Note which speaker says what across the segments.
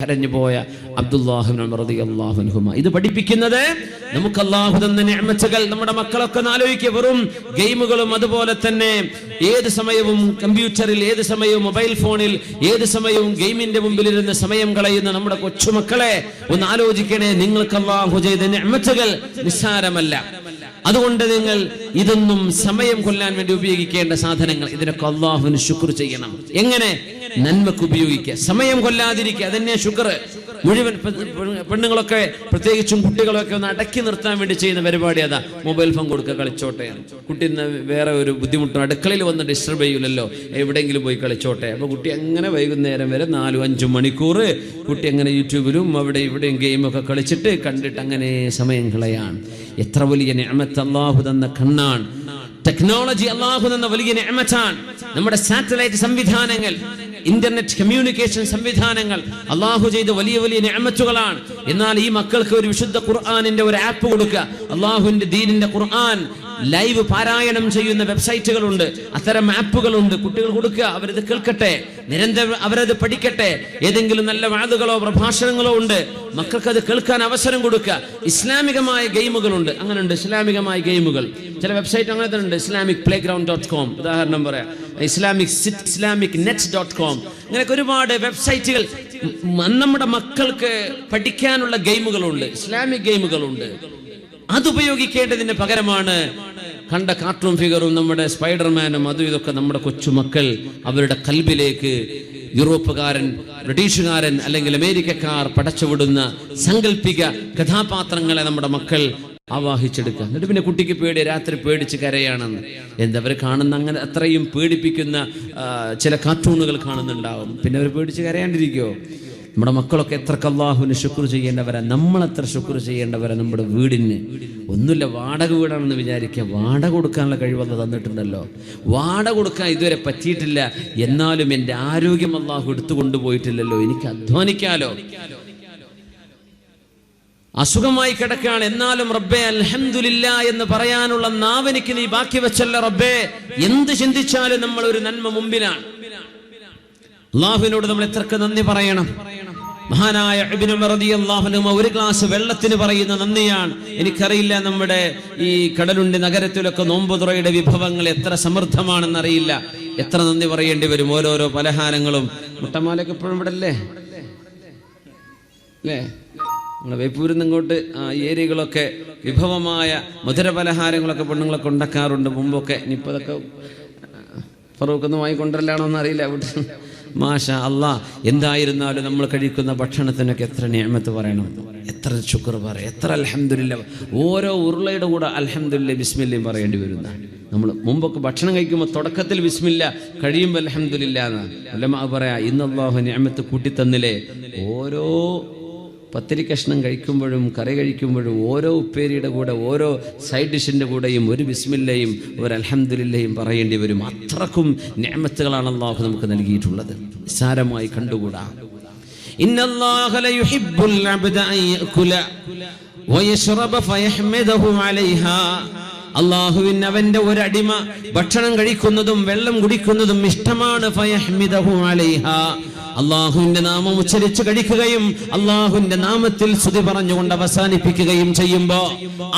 Speaker 1: കരഞ്ഞുപോയ അബ്ദുല്ലാഹി ഇബ്നു ഉമർ റളിയല്ലാഹു അൻഹുമ. ഇത് പഠിപ്പിക്കുന്നത് നമുക്ക് അല്ലാഹു തന്ന നിഅമത്തുകൾ നമ്മുടെ മക്കളൊക്കെ ആലോചിക്കുക. വെറും ഗെയിമുകളും അതുപോലെ തന്നെ ഏത് സമയവും കമ്പ്യൂട്ടറിൽ, ഏത് സമയവും മൊബൈൽ ഫോണിൽ, ഏത് സമയവും ഗെയിമിന്റെ മുമ്പിലിരുന്ന് സമയം കളയുന്ന നമ്മുടെ കൊച്ചുമക്കളെ ഒന്ന് ആലോചിക്കണേ. നിങ്ങൾക്ക് അല്ലാഹു ചെയ്ത നിഅമത്തുകൾ നിസ്സാരമല്ല. അതുകൊണ്ട് നിങ്ങൾ ഇതൊന്നും സമയം കൊല്ലാൻ വേണ്ടി ഉപയോഗിക്കേണ്ട സാധനങ്ങൾ. ഇതിനൊക്കെ അല്ലാഹുവിന് ശുക്ർ ചെയ്യണം. എങ്ങനെ? നന്മക്ക് ഉപയോഗിക്കുക, സമയം കൊല്ലാതിരിക്കുക. അതന്നെ ശുക്ർ. മുഴുവൻ പെണ്ണുങ്ങളൊക്കെ പ്രത്യേകിച്ചും കുട്ടികളൊക്കെ ഒന്ന് അടക്കി നിർത്താൻ വേണ്ടി ചെയ്യുന്ന പരിപാടി അതാ. മൊബൈൽ ഫോൺ കൊടുക്കുക, കളിച്ചോട്ടെ. കുട്ടി വേറെ ഒരു ബുദ്ധിമുട്ടും അടുക്കളയിൽ വന്ന് ഡിസ്റ്റർബ് ചെയ്യില്ലല്ലോ, എവിടെയെങ്കിലും പോയി കളിച്ചോട്ടെ. അപ്പോൾ കുട്ടി അങ്ങനെ വൈകുന്നേരം വരെ 4-5 മണിക്കൂർ കുട്ടി അങ്ങനെ യൂട്യൂബിലും അവിടെ ഇവിടെയും ഗെയിമൊക്കെ കളിച്ചിട്ട് കണ്ടിട്ട് അങ്ങനെ സമയം കളയാണ്. എത്ര വലിയ നിഅമത്ത് അല്ലാഹു തന്ന കണ്ണാണ്. ടെക്നോളജി അല്ലാഹു തന്ന വലിയ നിഅമത്താണ്. നമ്മുടെ സാറ്റലൈറ്റ് സംവിധാനങ്ങൾ, ഇന്റർനെറ്റ് കമ്മ്യൂണിക്കേഷൻ സംവിധാനങ്ങൾ അല്ലാഹു ചെയ്ത വലിയ വലിയ നിഅമത്തുകളാണ്. എന്നാൽ ഈ മക്കൾക്ക് ഒരു വിശുദ്ധ ഖുർആനിന്റെ ഒരു ആപ്പ് കൊടുക്കുക. അല്ലാഹുവിന്റെ ദീനിന്റെ ഖുർആൻ ലൈവ് പാരായണം ചെയ്യുന്ന വെബ്സൈറ്റുകളുണ്ട്, അത്തരം ആപ്പുകളുണ്ട്. കുട്ടികൾ കൊടുക്കുക, അവരത് കേൾക്കട്ടെ, നിരന്തരം അവരത് പഠിക്കട്ടെ. ഏതെങ്കിലും നല്ല വാദുകളോ പ്രഭാഷണങ്ങളോ ഉണ്ട്, മക്കൾക്ക് അത് കേൾക്കാൻ അവസരം കൊടുക്കുക. ഇസ്ലാമികമായ ഗെയിമുകളുണ്ട്, അങ്ങനെയുണ്ട് ഇസ്ലാമികമായ ഗെയിമുകൾ. ചില വെബ്സൈറ്റ് അങ്ങനെ തന്നെ ഉണ്ട്. islamicplayground.com ഉദാഹരണം പറയാം, islamicnet.com, ഇങ്ങനെയൊക്കെ ഒരുപാട് വെബ്സൈറ്റുകൾ. നമ്മുടെ മക്കൾക്ക് പഠിക്കാനുള്ള ഗെയിമുകളുണ്ട്, ഇസ്ലാമിക് ഗെയിമുകളുണ്ട്. അതുപയോഗിക്കേണ്ടതിന് പകരമാണ് കണ്ട കാർട്ടൂൺ ഫിഗറും നമ്മുടെ സ്പൈഡർമാനും അതും ഇതൊക്കെ നമ്മുടെ കൊച്ചുമക്കൾ അവരുടെ കൽബിലേക്ക് യൂറോപ്പുകാരൻ, ബ്രിട്ടീഷുകാരൻ അല്ലെങ്കിൽ അമേരിക്കക്കാർ പടച്ചുവിടുന്ന സങ്കല്പിക കഥാപാത്രങ്ങളെ നമ്മുടെ മക്കൾ ആവാഹിച്ചെടുക്കുക. എന്നിട്ട് പിന്നെ കുട്ടിക്ക് പേടി, രാത്രി പേടിച്ച് കരയാണെന്ന്. എന്തവർ കാണുന്ന അങ്ങനെ അത്രയും പേടിപ്പിക്കുന്ന ചില കാർട്ടൂണുകൾ കാണുന്നുണ്ടാവും. പിന്നെ അവർ പേടിച്ച് കരയാണ്ടിരിക്കുമോ? നമ്മുടെ മക്കളൊക്കെ എത്രക്ക് അല്ലാഹുവിന് ശുക്ർ ചെയ്യേണ്ടവരാ, നമ്മളെത്ര ശുക്ർ ചെയ്യേണ്ടവരാ. നമ്മുടെ വീടിന് ഒന്നുമില്ല, വാടക വീടാണെന്ന് വിചാരിക്കുക, വാടക കൊടുക്കാനുള്ള കഴിവല്ല തന്നിട്ടുണ്ടല്ലോ. വാടക കൊടുക്കാൻ ഇതുവരെ പറ്റിയിട്ടില്ല, എന്നാലും എൻ്റെ ആരോഗ്യം അല്ലാഹു എടുത്തു കൊണ്ടുപോയിട്ടില്ലല്ലോ, എനിക്ക് അധ്വാനിക്കാലോ. അസുഖമായി കിടക്കുകയാണ്, എന്നാലും റബ്ബേ അൽഹംദുലില്ലാ എന്ന് പറയാനുള്ള നാവെനിക്ക് നീ ബാക്കി വെച്ചല്ല റബ്ബേ. എന്ത് ചിന്തിച്ചാലും നമ്മൾ ഒരു നന്മ മുമ്പിലാണ്. അല്ലാഹുവിനോട് നമ്മൾ എത്രക്ക് നന്ദി പറയണം. മഹാനായ ഇബ്നു ഉമർ റളിയല്ലാഹു അൻഹു ഒരു ഗ്ലാസ് വെള്ളത്തിന് പറയുന്ന നന്ദിയാണ്. എനിക്കറിയില്ല നമ്മുടെ ഈ കടലുണ്ടി നഗരത്തിലൊക്കെ നോമ്പുതുറയുടെ വിഭവങ്ങൾ എത്ര സമൃദ്ധമാണെന്നറിയില്ല. എത്ര നന്ദി പറയേണ്ടി വരും. ഓരോരോ പലഹാരങ്ങളും. മുട്ടമാലൊക്കെ എപ്പോഴും ഇവിടെ അല്ലേ അല്ലേ? നമ്മളെ വേപ്പൂരിൽ നിന്ന് ഇങ്ങോട്ട് ഈ ഏരിയകളൊക്കെ വിഭവമായ മധുര പലഹാരങ്ങളൊക്കെ പെണ്ണുങ്ങളൊക്കെ ഉണ്ടാക്കാറുണ്ട് മുമ്പൊക്കെ. ഇനിയിപ്പോൾ അതൊക്കെ ഫറൂഖൊന്നും വാങ്ങിക്കൊണ്ടല്ലാണോ എന്നറിയില്ല. മാഷാ അല്ലാ. എന്തായിരുന്നാലും നമ്മൾ കഴിക്കുന്ന ഭക്ഷണത്തിനൊക്കെ എത്ര നിഅമത്ത് പറയണം, എത്ര ശുക്ർ പറയണം, എത്ര അൽഹംദുലില്ലാ. ഓരോ ഉരുളയുടെ കൂടെ അൽഹംദുലില്ലാ ബിസ്മില്ലയും പറയേണ്ടി വരുന്ന. നമ്മൾ മുമ്പൊക്കെ ഭക്ഷണം കഴിക്കുമ്പോൾ തുടക്കത്തിൽ ബിസ്മില്ല, കഴിയുമ്പോൾ അൽഹംദുലില്ലാ എന്നാണ് ഉലമാ പറയാ. ഇന്ന് അല്ലാഹു നിഅമത്ത് കൂട്ടിത്തന്നില്ലേ. ഓരോ പത്തിരി കഷ്ണം കഴിക്കുമ്പോഴും കറി കഴിക്കുമ്പോഴും ഓരോ ഉപ്പേരിയുടെ കൂടെ ഓരോ സൈഡ് ഡിഷിൻ്റെ കൂടെയും ഒരു ബിസ്മില്ലയും ഒരു അൽഹംദുലില്ലയും പറയേണ്ടി വരും. അത്രക്കും നിഅമത്തുകളാണ് അല്ലാഹു നമുക്ക് നൽകിയിട്ടുള്ളത്, നിസ്സാരമായി കണ്ടുകൂടാ. ഇന്നല്ലാഹ ലയുഹിബ്ബുൽ അബ്ദ അൻ യഅകുല വയശ്റബ ഫയഹ്മദഹു അലൈഹാ. അല്ലാഹുവിന് അവന്റെ ഒരടിമ ഭക്ഷണം കഴിക്കുന്നതും വെള്ളം കുടിക്കുന്നതും ഇഷ്ടമാണ്. ഫയഹ്മദഹു അലൈഹാ, അള്ളാഹുവിന്റെ നാമം ഉച്ചരിച്ച് കഴിക്കുകയും അള്ളാഹുവിന്റെ നാമത്തിൽ സ്തുതി പറഞ്ഞുകൊണ്ട് അവസാനിപ്പിക്കുകയും ചെയ്യുമ്പോ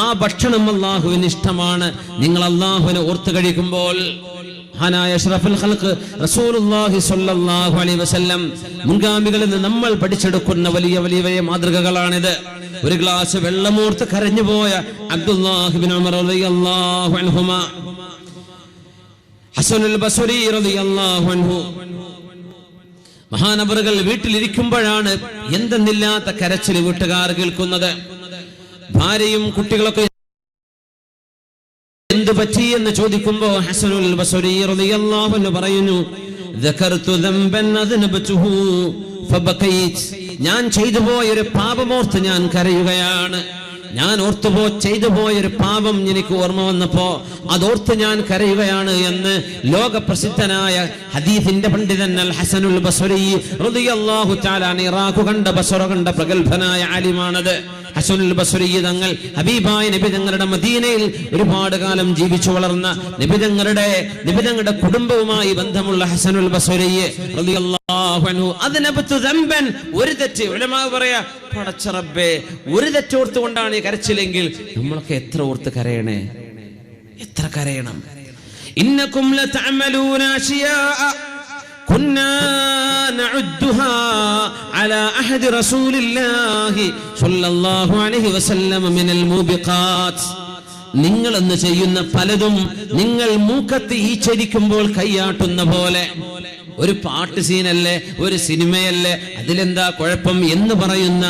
Speaker 1: ആ ഭക്ഷണം അള്ളാഹുവിന് ഇഷ്ടമാണ്. നിങ്ങൾ അള്ളാഹുവിനെ ഓർത്ത് കഴിക്കുമ്പോൾ മഹാനായ അഷ്റഫുൽ ഖൽഖ് റസൂലുള്ളാഹി സ്വല്ലല്ലാഹു അലൈഹി വസല്ലം മുൻഗാമികളിൽ നിന്ന് നമ്മൾ പഠിച്ചെടുക്കുന്ന വലിയ വലിയ മാതൃകകളാണിത്. ഒരു ഗ്ലാസ് വെള്ളമോർത്ത് കരഞ്ഞുപോയ അബ്ദുല്ലാഹി ഇബ്നു ഉമർ റളിയല്ലാഹു അൻഹുമാ, ഹസനുൽ ബസ്രി റളിയല്ലാഹു അൻഹു, മഹാനവറുകൾ വീട്ടിലിരിക്കുമ്പോഴാണ് എന്തെന്നില്ലാത്ത കരച്ചിൽ വീട്ടുകാർ കേൾക്കുന്നത്. ഭാര്യയും കുട്ടികളൊക്കെ എന്ത് പറ്റി എന്ന് ചോദിക്കുമ്പോ ഹസനുൽ ബസ്രി റളിയല്ലാഹു അൻഹു പറയുന്നു, ദകർതു ദംബൻ അദ്നബതുഹു ഫബകൈത്. ഞാൻ ചെയ്തു പോയ ഒരു പാപമോർത്ത് ഞാൻ കരയുകയാണ്. ഞാൻ ചെയ്തു പോയൊരു പാപം എനിക്ക് ഓർമ്മ വന്നപ്പോ അതോർത്ത് ഞാൻ കരയുകയാണ് എന്ന് ലോക പ്രസിദ്ധനായ ഹദീസിന്റെ പണ്ഡിതൻ അൽ ഹസനുൽ ബസ്രി റളിയല്ലാഹു തആല ഇറാഖ് കണ്ട ബസ്ര കണ്ട പ്രഗൽഭനായ ആലിമാണത്. ഹസനുൽ ബസ്രി തങ്ങൾ ഹബീബായ നബി തങ്ങളുടെ മദീനയിൽ ഒരുപാട് കാലം ജീവിച്ചു വളർന്ന നബി തങ്ങളുടെ കുടുംബവുമായി ബന്ധമുള്ള ഹസനുൽ ബസ്രി റളിയല്ലാഹു അൻഹു അദ്നബതു ദംബൻ, ഒരു തെറ്റ് ഉലമാ പറയാ, പടച്ച റബ്ബേ ഒരു തെറ്റോർത്തുകൊണ്ടാണ് ഈ കരച്ചിലെങ്കിൽ നമ്മളൊക്കെ എത്ര ഓർത്ത് കരയണേ, എത്ര കരയണം. ഇന്നകും ലതഅമലൂന അശിയാ കുന്നാ നഉദ്ദുഹാ അലാ അഹദി റസൂലില്ലാഹി സ്വല്ലല്ലാഹു അലൈഹി വസല്ലം മിനൽ മൂബിഖാത്ത്. നിങ്ങൾ എന്ന് ചെയ്യുന്ന പലതും നിങ്ങൾ മൂക്കത്ത് ഈച്ചരിക്കുമ്പോൾ കൈയാട്ടുന്ന പോലെ. ഒരു പാട്ട് സീനല്ലേ, ഒരു സിനിമയല്ലേ, അതിലെന്താ കുഴപ്പം എന്ന് പറയുന്ന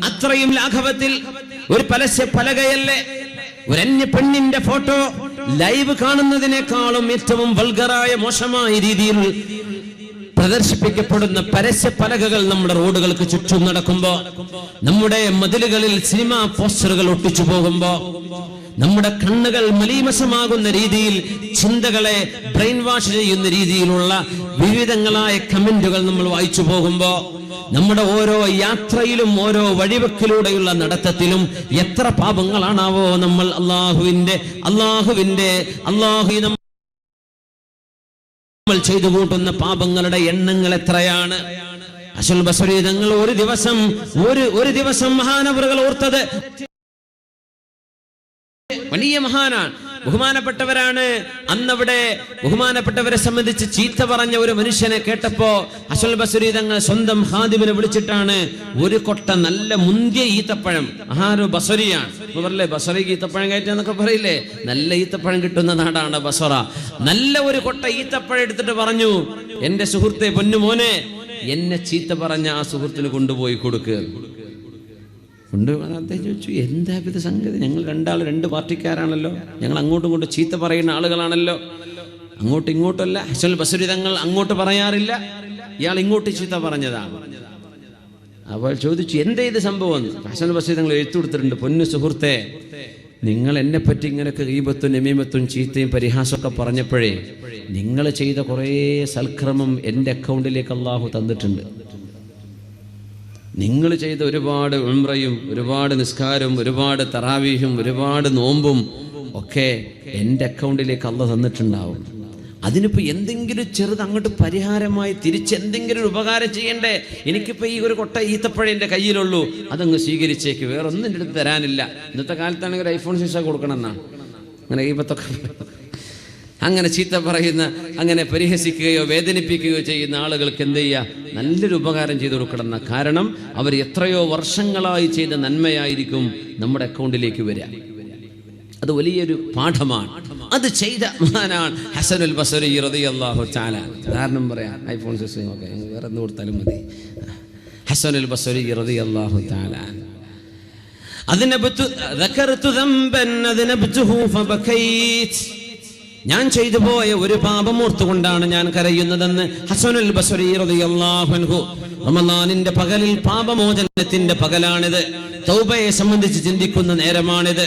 Speaker 1: അത്രയും ലാഘവത്തിൽ ഒരു പലകയല്ലേ, ഒരു അന്യ പെണ്ണിന്റെ ഫോട്ടോ ലൈവ് കാണുന്നതിനേക്കാളും ഏറ്റവും വൾഗറായ മോശമായ രീതിയിൽ പ്രദർശിപ്പിക്കപ്പെടുന്ന പരസ്യ പലകകൾ നമ്മുടെ റോഡുകൾക്ക് ചുറ്റും നടക്കുമ്പോ, നമ്മുടെ മതിലുകളിൽ സിനിമാ പോസ്റ്ററുകൾ ഒട്ടിച്ചു പോകുമ്പോ, നമ്മുടെ കണ്ണുകൾ മലീമസമാകുന്ന രീതിയിൽ ചിന്തകളെ ബ്രെയിൻ വാഷ് ചെയ്യുന്ന രീതിയിലുള്ള വിവിധങ്ങളായ കമന്റുകൾ നമ്മൾ വായിച്ചു പോകുമ്പോ, നമ്മുടെ ഓരോ യാത്രയിലും ഓരോ വഴിവെക്കിലൂടെയുള്ള നടത്തത്തിലും എത്ര പാപങ്ങളാണാവോ നമ്മൾ നമ്മൾ ചെയ്തു കൂട്ടുന്ന പാപങ്ങളുടെ എണ്ണങ്ങൾ എത്രയാണ്. ഹസനുൽ ബസ്രി തങ്ങൾ ഒരു ദിവസം മഹാനവറുകൾ ഓർത്തത്, വലിയ മഹാനാണ്, ബഹുമാനപ്പെട്ടവരാണ്. അന്നവിടെ ബഹുമാനപ്പെട്ടവരെ സംബന്ധിച്ച് ചീത്ത പറഞ്ഞ ഒരു മനുഷ്യനെ കേട്ടപ്പോ ഹസനുൽ ബസ്രി തങ്ങൾ സ്വന്തം ഖാദിമിനെ വിളിച്ചിട്ടാണ് ഒരു കൊട്ട നല്ല മുന്തിയ ഈത്തപ്പഴം, മഹാനു ബസ്രിയാണ്, പറയില്ലേ ബസ്രയ്ക്ക് ഈത്തപ്പഴം കയറ്റാന്നൊക്കെ പറയില്ലേ, നല്ല ഈത്തപ്പഴം കിട്ടുന്ന നാടാണ് ബസ്ര. നല്ല ഒരു കൊട്ട ഈത്തപ്പഴം എടുത്തിട്ട് പറഞ്ഞു, എന്റെ സുഹൃത്തെ പൊന്നുമോനെ, എന്നെ ചീത്ത പറഞ്ഞ ആ സുഹൃത്തിന് കൊണ്ടുപോയി കൊടുക്കുക. അദ്ദേഹം ചോദിച്ചു, എന്താ ഇത് സംഗതി, ഞങ്ങൾ രണ്ട് പാർട്ടിക്കാരാണല്ലോ, ഞങ്ങൾ അങ്ങോട്ടും ഇങ്ങോട്ടും ചീത്ത പറയുന്ന ആളുകളാണല്ലോ, അങ്ങോട്ടും ഇങ്ങോട്ടല്ല. ഹസനുൽ ബസ്രി തങ്ങൾ അങ്ങോട്ട് പറയാറില്ല, ഇയാൾ ഇങ്ങോട്ട് ചീത്ത പറഞ്ഞതാണ്. അവൾ ചോദിച്ചു, എന്താ ഇത് സംഭവം? ഹസനുൽ ബസ്രി തങ്ങൾ എഴുത്തു കൊടുത്തിട്ടുണ്ട്, പൊന്നു സുഹൃത്തെ, നിങ്ങൾ എന്നെ പറ്റി ഇങ്ങനെയൊക്കെ ഗീബത്തും നമീമത്തും ചീത്തയും പരിഹാസമൊക്കെ പറഞ്ഞപ്പോഴേ നിങ്ങൾ ചെയ്ത കുറേ സൽക്രമം എൻ്റെ അക്കൗണ്ടിലേക്ക് അള്ളാഹു തന്നിട്ടുണ്ട്. നിങ്ങൾ ചെയ്ത ഒരുപാട് ഉംറയും ഒരുപാട് നിസ്കാരവും ഒരുപാട് തറാവീഹും ഒരുപാട് നോമ്പും ഒക്കെ എൻ്റെ അക്കൗണ്ടിലേക്ക് അള്ളാഹു തന്നിട്ടുണ്ടാവും. അതിനിപ്പോൾ എന്തെങ്കിലും ചെറുത് അങ്ങോട്ട് പരിഹാരമായി തിരിച്ചെന്തെങ്കിലും ഒരു ഉപകാരം ചെയ്യണ്ടേ? എനിക്കിപ്പോൾ ഈ ഒരു കൊട്ട ഈത്തപ്പഴം എൻ്റെ കയ്യിലുള്ളൂ, അതങ്ങ് സ്വീകരിച്ചേക്ക്, വേറെ ഒന്നും എൻ്റെ അടുത്ത് തരാനില്ല. ഇന്നത്തെ കാലത്താണെങ്കിൽ ഐഫോൺ 6 കൊടുക്കണം എന്നാണ്. അങ്ങനെ അങ്ങനെ ചീത്ത പറയുന്ന, അങ്ങനെ പരിഹസിക്കുകയോ വേദനിപ്പിക്കുകയോ ചെയ്യുന്ന ആളുകൾക്ക് എന്ത് ചെയ്യുക? നല്ലൊരു ഉപകാരം ചെയ്തു കൊടുക്കണം എന്ന. കാരണം അവർ എത്രയോ വർഷങ്ങളായി ചെയ്ത നന്മയായിരിക്കും നമ്മുടെ അക്കൗണ്ടിലേക്ക് വരിക. അത് വലിയൊരു പാഠമാണ്. അത് ചെയ്ത മഹാനാണ് ഹസനുൽ ബസ്രി റളിയല്ലാഹു തആല. ഉദാഹരണം പറയാം, ഐഫോൺ 6 ഒക്കെ വേറെ എന്ത് കൊടുത്താലും മതി. ഹസനുൽ ബസ്രി റളിയല്ലാഹു തആല ഞാൻ ചെയ്തു പോയ ഒരു പാപം ഓർത്തുകൊണ്ടാണ് ഞാൻ കരയുന്നതെന്ന് ഹസനുൽ ബസ്രി റളിയല്ലാഹു അൻഹു. റമളാനിന്റെ പകലിൽ പാപമോചനത്തിന്റെ പകലാണിത്. തൗബയെ സംബന്ധിച്ച് ചിന്തിക്കുന്ന നേരമാണിത്.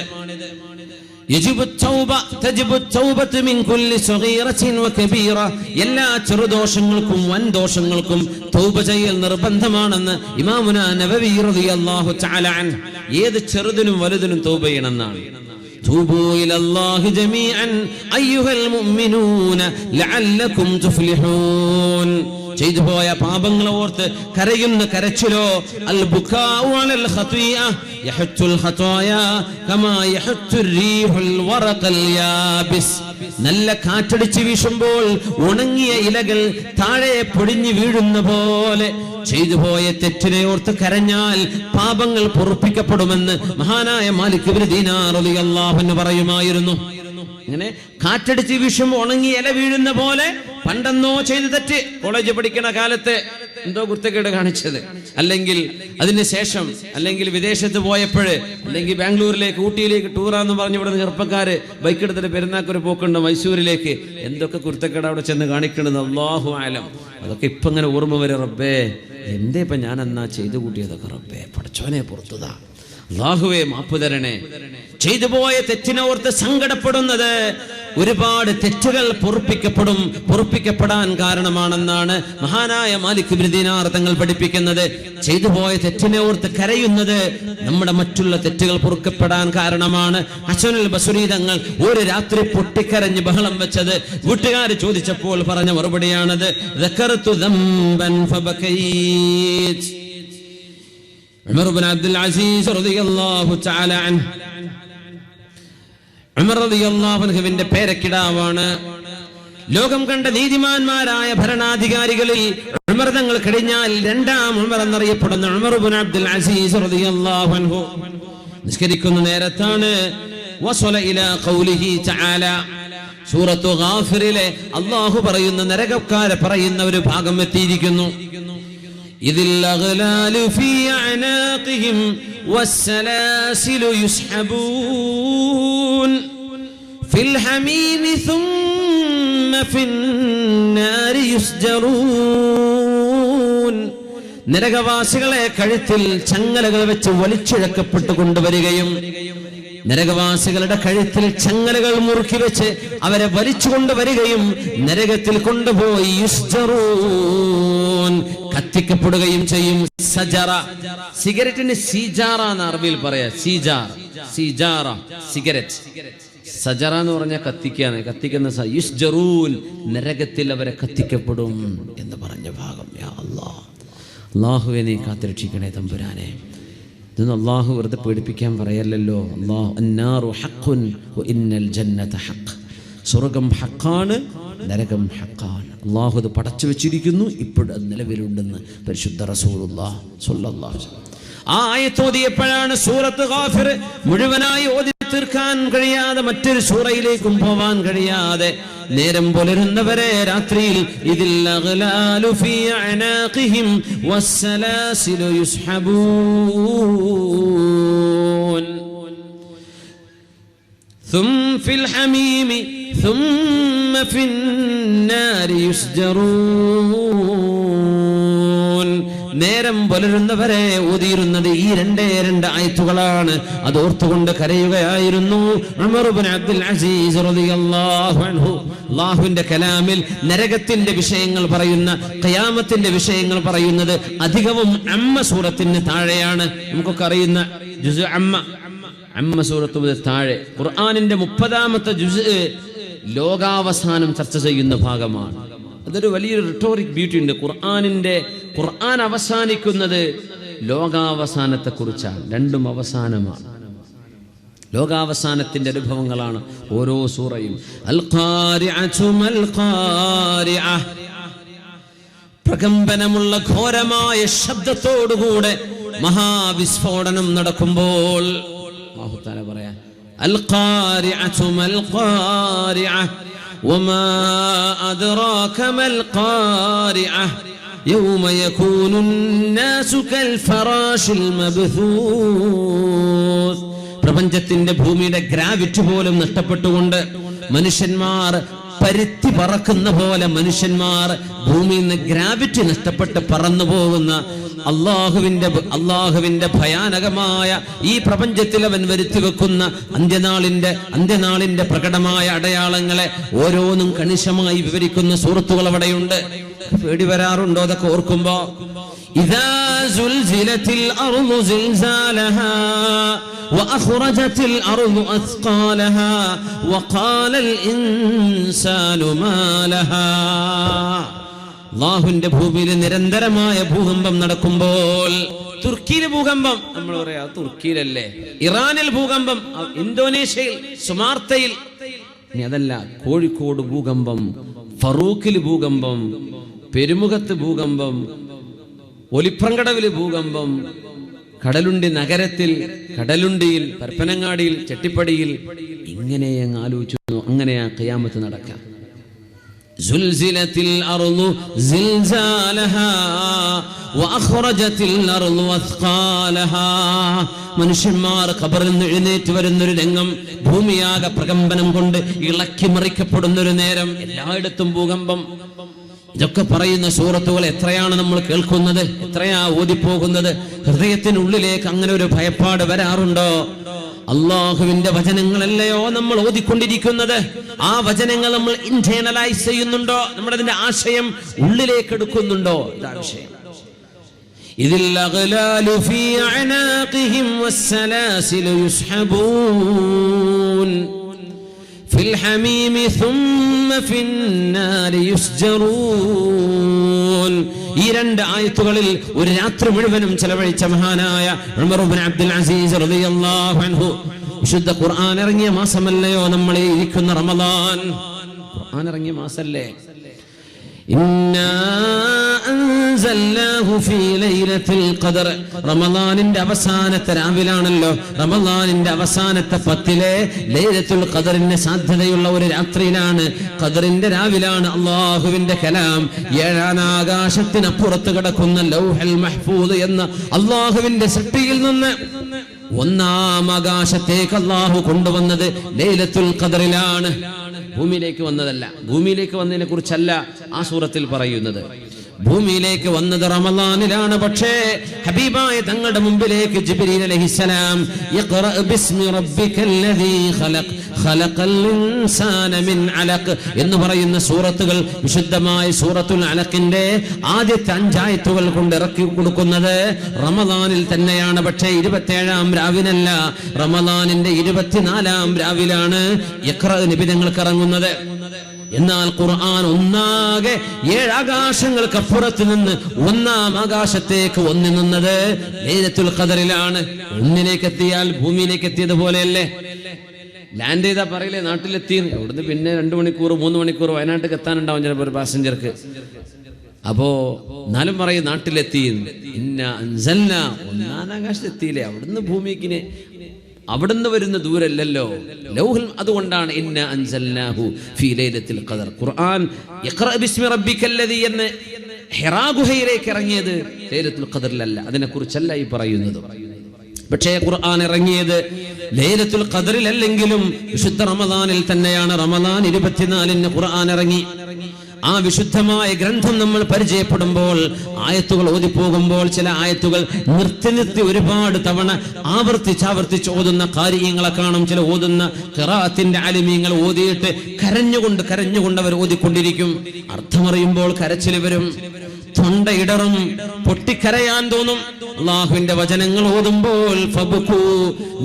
Speaker 1: എല്ലാ ചെറുദോഷങ്ങൾക്കും വൻ ദോഷങ്ങൾക്കും തൗബ ചെയ്യൽ നിർബന്ധമാണെന്ന് ഇമാമുന നവവി റളിയല്ലാഹു തആല അൻഹു. ഏത് ചെറുതിനും വലുതിനും തൗബ ചെയ്യണമെന്നാണ്. توبوا إلى الله جميعا أيها المؤمنون لعلكم تفلحون. ചെയ്തു പോയ പാപങ്ങളെ ഓർത്ത് കരയുന്ന കരച്ചിലോ അൽ ബുകാഉ അലൽ ഖതിയ യഹത്തുൽ ഖതായ കമാ യഹത്തുർ റീഹുൽ വറഖൽ യാബിസ്. നല്ല കാറ്റടിച്ച് വീശുമ്പോൾ ഉണങ്ങിയ ഇലകൾ താഴെ പൊടിഞ്ഞു വീഴുന്ന പോലെ ചെയ്തു പോയ തെറ്റിനെ ഓർത്ത് കരഞ്ഞാൽ പാപങ്ങൾ പൊറുപ്പിക്കപ്പെടുമെന്ന് മഹാനായ മാലിക് ഇബ്നു ദീനാർ റളിയല്ലാഹു അൻഹു പറയുമായിരുന്നു. ഇങ്ങനെ കാറ്റടിച്ച് വീശുമ്പോൾ ഉണങ്ങി ഇല വീഴുന്ന പോലെ പണ്ടെന്നോ ചെയ്ത തെറ്റ്, കോളേജ് പഠിക്കുന്ന കാലത്ത് എന്തോ കുരുത്തക്കേട് കാണിച്ചത്, അല്ലെങ്കിൽ അതിന് ശേഷം, അല്ലെങ്കിൽ വിദേശത്ത് പോയപ്പോഴ്, അല്ലെങ്കിൽ ബാംഗ്ലൂരിലേക്ക് ഊട്ടിയിലേക്ക് ടൂറാന്ന് പറഞ്ഞ് ഇവിടെ ചെറുപ്പക്കാര് ബൈക്ക് എടുത്തിട്ട് പെരുന്നാക്കൊരു പോക്കുണ്ട് മൈസൂരിലേക്ക്, എന്തൊക്കെ കുരുത്തക്കേട് അവിടെ ചെന്ന് കാണിക്കണമെന്ന് അല്ലാഹു ആലം. അതൊക്കെ ഇപ്പം ഇങ്ങനെ ഓർമ്മ വരെ, റബ്ബേ എന്തേ ഇപ്പം ഞാൻ എന്നാ ചെയ്തു കൂട്ടിയതൊക്കെ, റബ്ബേ പഠിച്ചോനെ പുറത്തുതാ. അല്ലാഹുവേ മാപ്പ് തരണേ. ചെയ്തു പോയ തെറ്റിനോർത്ത് സങ്കടപ്പെടുന്നത് ഒരുപാട് തെറ്റുകൾ പൊറുപ്പിക്കപ്പെടാൻ കാരണമാണെന്നാണ് മഹാനായ മാലിക് ഇബ്നു ദീനാർ തങ്ങൾ പഠിപ്പിക്കുന്നത്. ചെയ്തു പോയ തെറ്റിനെ ഓർത്ത് കരയുന്നത് നമ്മുടെ മറ്റുള്ള തെറ്റുകൾ പൊറുക്കപ്പെടാൻ കാരണമാണ്. ഹസനുൽ ബസ്രി തങ്ങൾ ഒരു രാത്രി പൊട്ടിക്കരഞ്ഞ് ബഹളം വെച്ചത് വീട്ടുകാർ ചോദിച്ചപ്പോൾ പറഞ്ഞ മറുപടിയാണത്. ദക്കർതു ദംബൻ ഫബകൈത്. ഉമർ ഇബ്നു അബ്ദുൽ അസീസ് റളിയല്ലാഹു തആല അൻഹു, ഉമർ റളിയല്ലാഹു അൻഹുവിന്റെ പേരക്കിടാവാണ്. ലോകം കണ്ട നീതിമാന്മാരായ ഭരണാധികാരികളിൽ ഉമർ തങ്ങൾ കഴിഞ്ഞാൽ രണ്ടാം ഉമർ എന്നറിയപ്പെടുന്ന ഉമർ ഇബ്നു അബ്ദുൽ അസീസ് റളിയല്ലാഹു അൻഹു നിസ്കരിക്കുന്ന നേരത്താണ് വസല ഇലാ ഖൗലിഹി തആല, സൂറത്തു ഗാഫിറിലെ അല്ലാഹു പറയുന്ന നരകക്കാരെ പറയുന്ന ഒരു ഭാഗം എത്തിയിരിക്കുന്നു. ഇതിൽ അഗ്ലാലു ഫീ അനാഖിഹിം വസ്സലാസിലു യുസ്ഹബൂൻ ഫിൽ ഹമീമി ثم في النار يسجرون. നരകവാസികളെ കഴുത്തിൽ ചങ്ങലകൾ വെച്ച് വലിച്ചിഴക്കപ്പെട്ടു കൊണ്ടുവരികയും നരകവാസികളുടെ കഴുത്തിൽ ചങ്ങലകൾ മുറുക്കി വെച്ച് അവരെ വലിച്ചു കൊണ്ടുവരികയും നരകത്തിൽ കൊണ്ടുപോയി യുസ്ജറൂൻ കത്തിക്കപ്പെടുകയും ചെയ്യും. സജറ, സിഗരറ്റിന് സീജാറ എന്ന് അറബിയിൽ പറയാ. സീജാറ സിഗരറ്റ്. സജറ എന്ന് പറഞ്ഞാൽ കത്തിക്കുന്ന യുസ്ജറൂൻ, നരകത്തിൽ അവരെ കത്തിക്കപ്പെടും എന്ന് പറഞ്ഞ ഭാഗം. യാ അല്ലാഹ്, അല്ലാഹുവേ നീ കാത്തുരക്ഷിക്കണേ തമ്പുരാനെ. ഇതൊന്നും അല്ലാഹു വെറുതെ പേടിപ്പിക്കാൻ പറയല്ലല്ലോ. അന്നാറു ഹഖ്ഖുൻ വ ഇന്നൽ ജന്നത ഹഖ്. സ്വർഗ്ഗം ഹഖാണ്, നരകം ഹഖാണ്. അല്ലാഹു അത് പടച്ചു വെച്ചിരിക്കുന്നു, ഇപ്പോഴും അത് നിലവിലുണ്ടെന്ന് പരിശുദ്ധ റസൂലുള്ളാഹി സ്വല്ലല്ലാഹു അലൈഹി വസല്ലം. ആ ആയത്ത് ഓതിയപ്പോഴാണ് സൂറത്ത് ഗാഫിർ മുഴുവനായി ഓതി തീർക്കാൻ കഴിയാതെ, മറ്റൊരു സൂറയിലേക്കും പോവാൻ കഴിയാതെ നേരം പുലരുന്നവരെ രാത്രിയിൽ ഇതിൽ അഗ്ലാലു ഫീ അനാഖിഹിം വസ്സലാസിലു യുസ്ഹബൂൻ ثم في الحميم ثم في النار يسجرون. നേരം പുലരുന്നവരെ ഓതിയിരുന്നത് ഈ രണ്ട് ആയത്തുകളാണ്. അത് ഓർത്തുകൊണ്ട് കരയുകയായിരുന്നു ഉമർ ഇബ്നു അബ്ദുൽ അസീസ് റളിയല്ലാഹു അൻഹു. അല്ലാഹുവിന്റെ കലാമിൽ നരകത്തിന്റെ വിഷയങ്ങൾ പറയുന്ന, ഖിയാമത്തിന്റെ വിഷയങ്ങൾ പറയുന്നത് അധികവും അമ്മ സൂറത്തിന് താഴെയാണ്. നമുക്കൊക്കെ അറിയുന്ന ജുസ് അമ്മ സൂറത്ത് മുതൽ താഴെ ഖുർആനിന്റെ 30-ാമത്തെ ജുസ് ലോകാവസാനം ചർച്ച ചെയ്യുന്ന ഭാഗമാണ്. അതൊരു വലിയൊരു റിട്ടോറിക് ബ്യൂട്ടി ഉണ്ട്. ഖുർആൻ അവസാനിക്കുന്നത് ലോകാവസാനത്തെ കുറിച്ചാണ്. രണ്ടും അവസാനമാണ്. ലോകാവസാനത്തിന്റെ അനുഭവങ്ങളാണ് ഓരോ സൂറയും. അൽ ഖാരിഅതു മൽ ഖാരിഅഹ, പ്രകമ്പനമുള്ള ഘോരമായ ശബ്ദത്തോടുകൂടെ മഹാവിസ്ഫോടനം നടക്കുമ്പോൾ അല്ലാഹു തആല പറയാ അൽ ഖാരിഅതു മൽ ഖാരിഅഹ വമാ അദ്റാക മൽ ഖാരിഅഹ യൗമ യകൂനുൻ നാസു കൽ ഫറാശിൽ മബ്ഥൂസ്. പ്രപഞ്ചത്തിന്റെ ഭൂമിയുടെ ഗ്രാവിറ്റി പോലും നഷ്ടപ്പെട്ടുകൊണ്ട് മനുഷ്യന്മാർ പരുത്തി പറക്കുന്ന പോലെ മനുഷ്യന്മാർ ഭൂമിയിൽ നിന്ന് ഗ്രാവിറ്റി നഷ്ടപ്പെട്ട് പറന്നു പോകുന്ന അള്ളാഹുവിന്റെ ഭയാനകമായ ഈ പ്രപഞ്ചത്തിൽ അവൻ വരുത്തി വെക്കുന്ന അന്ത്യനാളിന്റെ പ്രകടമായ അടയാളങ്ങളെ ഓരോന്നും കണിശമായി വിവരിക്കുന്ന സൂറത്തുകൾ അവിടെയുണ്ട്. പേടി വരാറുണ്ടോ അതൊക്കെ ഓർക്കുമ്പോ? ഇദാ സുൽസിലത്തിൽ അർളു സിൽസാലഹാ وأخرجت الأرض أثقالها وقال الإنسان ما لها. അല്ലാഹുവിന്റെ ഭൂമിയിൽ നിരന്തരമായ ഭൂകമ്പം നടക്കുമ്പോൾ, തുർക്കിയിൽ ഭൂകമ്പം നമ്മൾ പറയാ തുർക്കിയിലല്ലേ, ഇറാനിൽ ഭൂകമ്പം, ഇന്തോനേഷ്യയിൽ സുമാർത്തയിൽ, ഇനി അതല്ല കോഴിക്കോട് ഭൂകമ്പം, ഫറൂഖിൽ ഭൂകമ്പം, പെരുമുഖത്ത് ഭൂകമ്പം, ഒലിപ്രങ്കടവിൽ ഭൂകമ്പം, കടലുണ്ടി നഗരത്തിൽ, കടലുണ്ടിയിൽ, പരപ്പനങ്ങാടിയിൽ, ചെട്ടിപ്പടിയിൽ, ഇങ്ങനെ അങ്ങ് ആലോചിച്ചു. അങ്ങനെയാ ഖിയാമത്ത് നടക്കാം. സുൽസിലത്തിൽ അർളു സിൽസാലഹാ വഅഖ്റജത്തിൽ അർളു അസ്ഖാലഹാ. മനുഷ്യന്മാർ ഖബറിൽ നിന്ന് എഴുന്നേറ്റ് വരുന്നൊരു രംഗം, ഭൂമിയാകെ പ്രകമ്പനം കൊണ്ട് ഇളക്കി മറിക്കപ്പെടുന്നൊരു നേരം, എല്ലായിടത്തും ഭൂകമ്പം. ഇതൊക്കെ പറയുന്ന സൂറത്തുകൾ എത്രയാണ് നമ്മൾ കേൾക്കുന്നത്, എത്രയാ ഓതിപ്പോകുന്നത്? ഹൃദയത്തിനുള്ളിലേക്ക് അങ്ങനെ ഒരു ഭയപ്പാട് വരാറുണ്ടോ? അള്ളാഹുവിന്റെ വചനങ്ങളല്ലയോ നമ്മൾ ഓതിക്കൊണ്ടിരിക്കുന്നത്? ആ വചനങ്ങൾ നമ്മൾ ഇന്റേണലൈസ് ചെയ്യുന്നുണ്ടോ? നമ്മൾ അതിന്റെ ആശയം ഉള്ളിലേക്ക് എടുക്കുന്നുണ്ടോ? ഇതാണ് വിഷയം. ഇതിൽ അഗ്ലാലു ഫീ അനാഖിഹിം വസ്സലാസിലു യുസ്ഹബൂൻ ഫിൽ ഹമീമി സുമ്മ ഫിന്നാരി യുസ്ജറൂൻ. ഈ രണ്ട് ആയത്തുകളിൽ ഒരു രാത്രി മുഴുവനും ചെലവഴിച്ച മഹാനായ ഉമർ ഇബ്നു അബ്ദുൽ അസീസ് റളിയല്ലാഹു അൻഹു, വിശുദ്ധ ഖുർആൻ ഇറങ്ങിയ മാസമല്ലയോ നമ്മൾ ഇരിക്കുന്ന റമളാൻ? ഖുർആൻ ഇറങ്ങിയ മാസല്ലേ? ഇന്നാ അൻസൽനാഹു ഫീ ലൈലത്തുൽ ഖദർ. റമളാനിന്റെ അവസാനത്തെ രാവിലാണല്ലോ, റമളാനിന്റെ അവസാനത്തെ 10 ലൈലത്തുൽ ഖദറിന് സാധ്യതയുള്ള ഒരു രാത്രിയിലാണ്, ഖദറിന്റെ രാവിലാണ് അല്ലാഹുവിന്റെ കലാം ഏഴാനാകാശത്തിനപ്പുറത്ത് കിടക്കുന്ന ലൗഹൽ മഹ്ഫൂദ് എന്ന അല്ലാഹുവിന്റെ സൃഷ്ടിയിൽ നിന്ന് ഒന്നാം ആകാശത്തേക്ക് അല്ലാഹു കൊണ്ടുവന്നത് ലൈലത്തുൽ ഖദറിലാണ്. ഭൂമിയിലേക്ക് വന്നതല്ല. ഭൂമിയിലേക്ക് വന്നതിനെ കുറിച്ചല്ല ആ സൂറത്തിൽ പറയുന്നത്. ഭൂമിയിലേക്ക് വന്നത് റമളാനിലാണ്. പക്ഷേ ഹബീബായ തങ്ങളുടെ മുമ്പിലേക്ക് ജിബ്രീൽ അലൈഹിസ്സലാം ഇഖ്റ ബിസ്മി റബ്ബിക്കല്ലദീ ഖലഖ് ഖലഖൽ ഇൻസാന മിൻ അലഖ് എന്ന് പറയുന്ന സൂറത്തുകൾ വിശുദ്ധമായ സൂറത്തുൽ അലഖിന്റെ ആദ്യത്തെ 5 ആയത്തുകൾ കൊണ്ട് ഇറക്കി കൊടുക്കുന്നത് റമളാനിൽ തന്നെയാണ്. പക്ഷേ 27-ാം രാവിനല്ല, റമളാനിന്റെ 24-ാം രാവിലാണ് ഇഖ്റ നബി തങ്ങൾക്ക് ഇറങ്ങുന്നത്. എന്നാൽ ഖുർആൻ ഒന്നാകെ 7 ആകാശങ്ങൾക്കപ്പുറത്ത് നിന്ന് ഒന്നാം ആകാശത്തേക്ക് ഒന്നി നിന്നത് ലൈലത്തുൽ ഖദറിലാണ്. ഒന്നിലേക്ക് എത്തിയാൽ ഭൂമിയിലേക്ക് എത്തിയതുപോലെയല്ലേ? ലാൻഡ് ചെയ്താ പറയില്ലേ നാട്ടിലെത്തി, അവിടുന്ന് പിന്നെ 2 മണിക്കൂർ 3 മണിക്കൂർ വയനാട്ടിലേക്ക് എത്താനുണ്ടാവും ചിലപ്പോൾ ഒരു പാസഞ്ചർക്ക്. അപ്പോ എന്നാലും പറയും നാട്ടിലെത്തി. ഇന്ന അൻസൽന, ഒന്നാം ആകാശത്തെത്തിയില്ലേ, അവിടുന്ന് ഭൂമിക്ക് അവിടുന്ന് വരുന്ന ദൂരല്ലല്ലോ ലൗഹുൽ. അതുകൊണ്ടാണ് ഇന്ന അൻസൽനാഹു ഫീ ലൈലത്തുൽ ഖദർ. ഖുർആൻ ഇഖ്റ ബിസ്മി റബ്ബിക്കല്ലദീ എന്ന് ഹിറാ ഗുഹയിലേക്ക് ഇറങ്ങിയത് ലൈലത്തുൽ ഖദറിലല്ല. അതിനെക്കുറിച്ചല്ല ഈ പറയുന്നത്. പക്ഷേ ഖുർആൻ ഇറങ്ങിയത് ലൈലത്തുൽ ഖദറിലല്ലെങ്കിലും വിശുദ്ധ റമളാനിൽ തന്നെയാണ്. റമളാൻ 24-ന് ഖുർആൻ ഇറങ്ങി. ആ വിശുദ്ധമായ ഗ്രന്ഥം നമ്മൾ പരിചയപ്പെടുമ്പോൾ, ആയത്തുകൾ ഓതിപ്പോകുമ്പോൾ ചില ആയത്തുകൾ നിർത്തി ഒരുപാട് തവണ ആവർത്തിച്ച് ഓതുന്ന കാര്യങ്ങളെ കാണും. ചില ഓതുന്ന ഖിറാഅത്തിന്റെ അലിമീങ്ങൾ ഓതിയിട്ട് കരഞ്ഞുകൊണ്ട് അവർ ഓതിക്കൊണ്ടിരിക്കും. അർത്ഥമറിയുമ്പോൾ കരച്ചിൽ വരും, തൊണ്ടയിടറും, പൊട്ടിക്കരയാൻ തോന്നും. അല്ലാഹുവിന്റെ വചനങ്ങൾ ഓതുമ്പോൾ ഫബ്കൂ,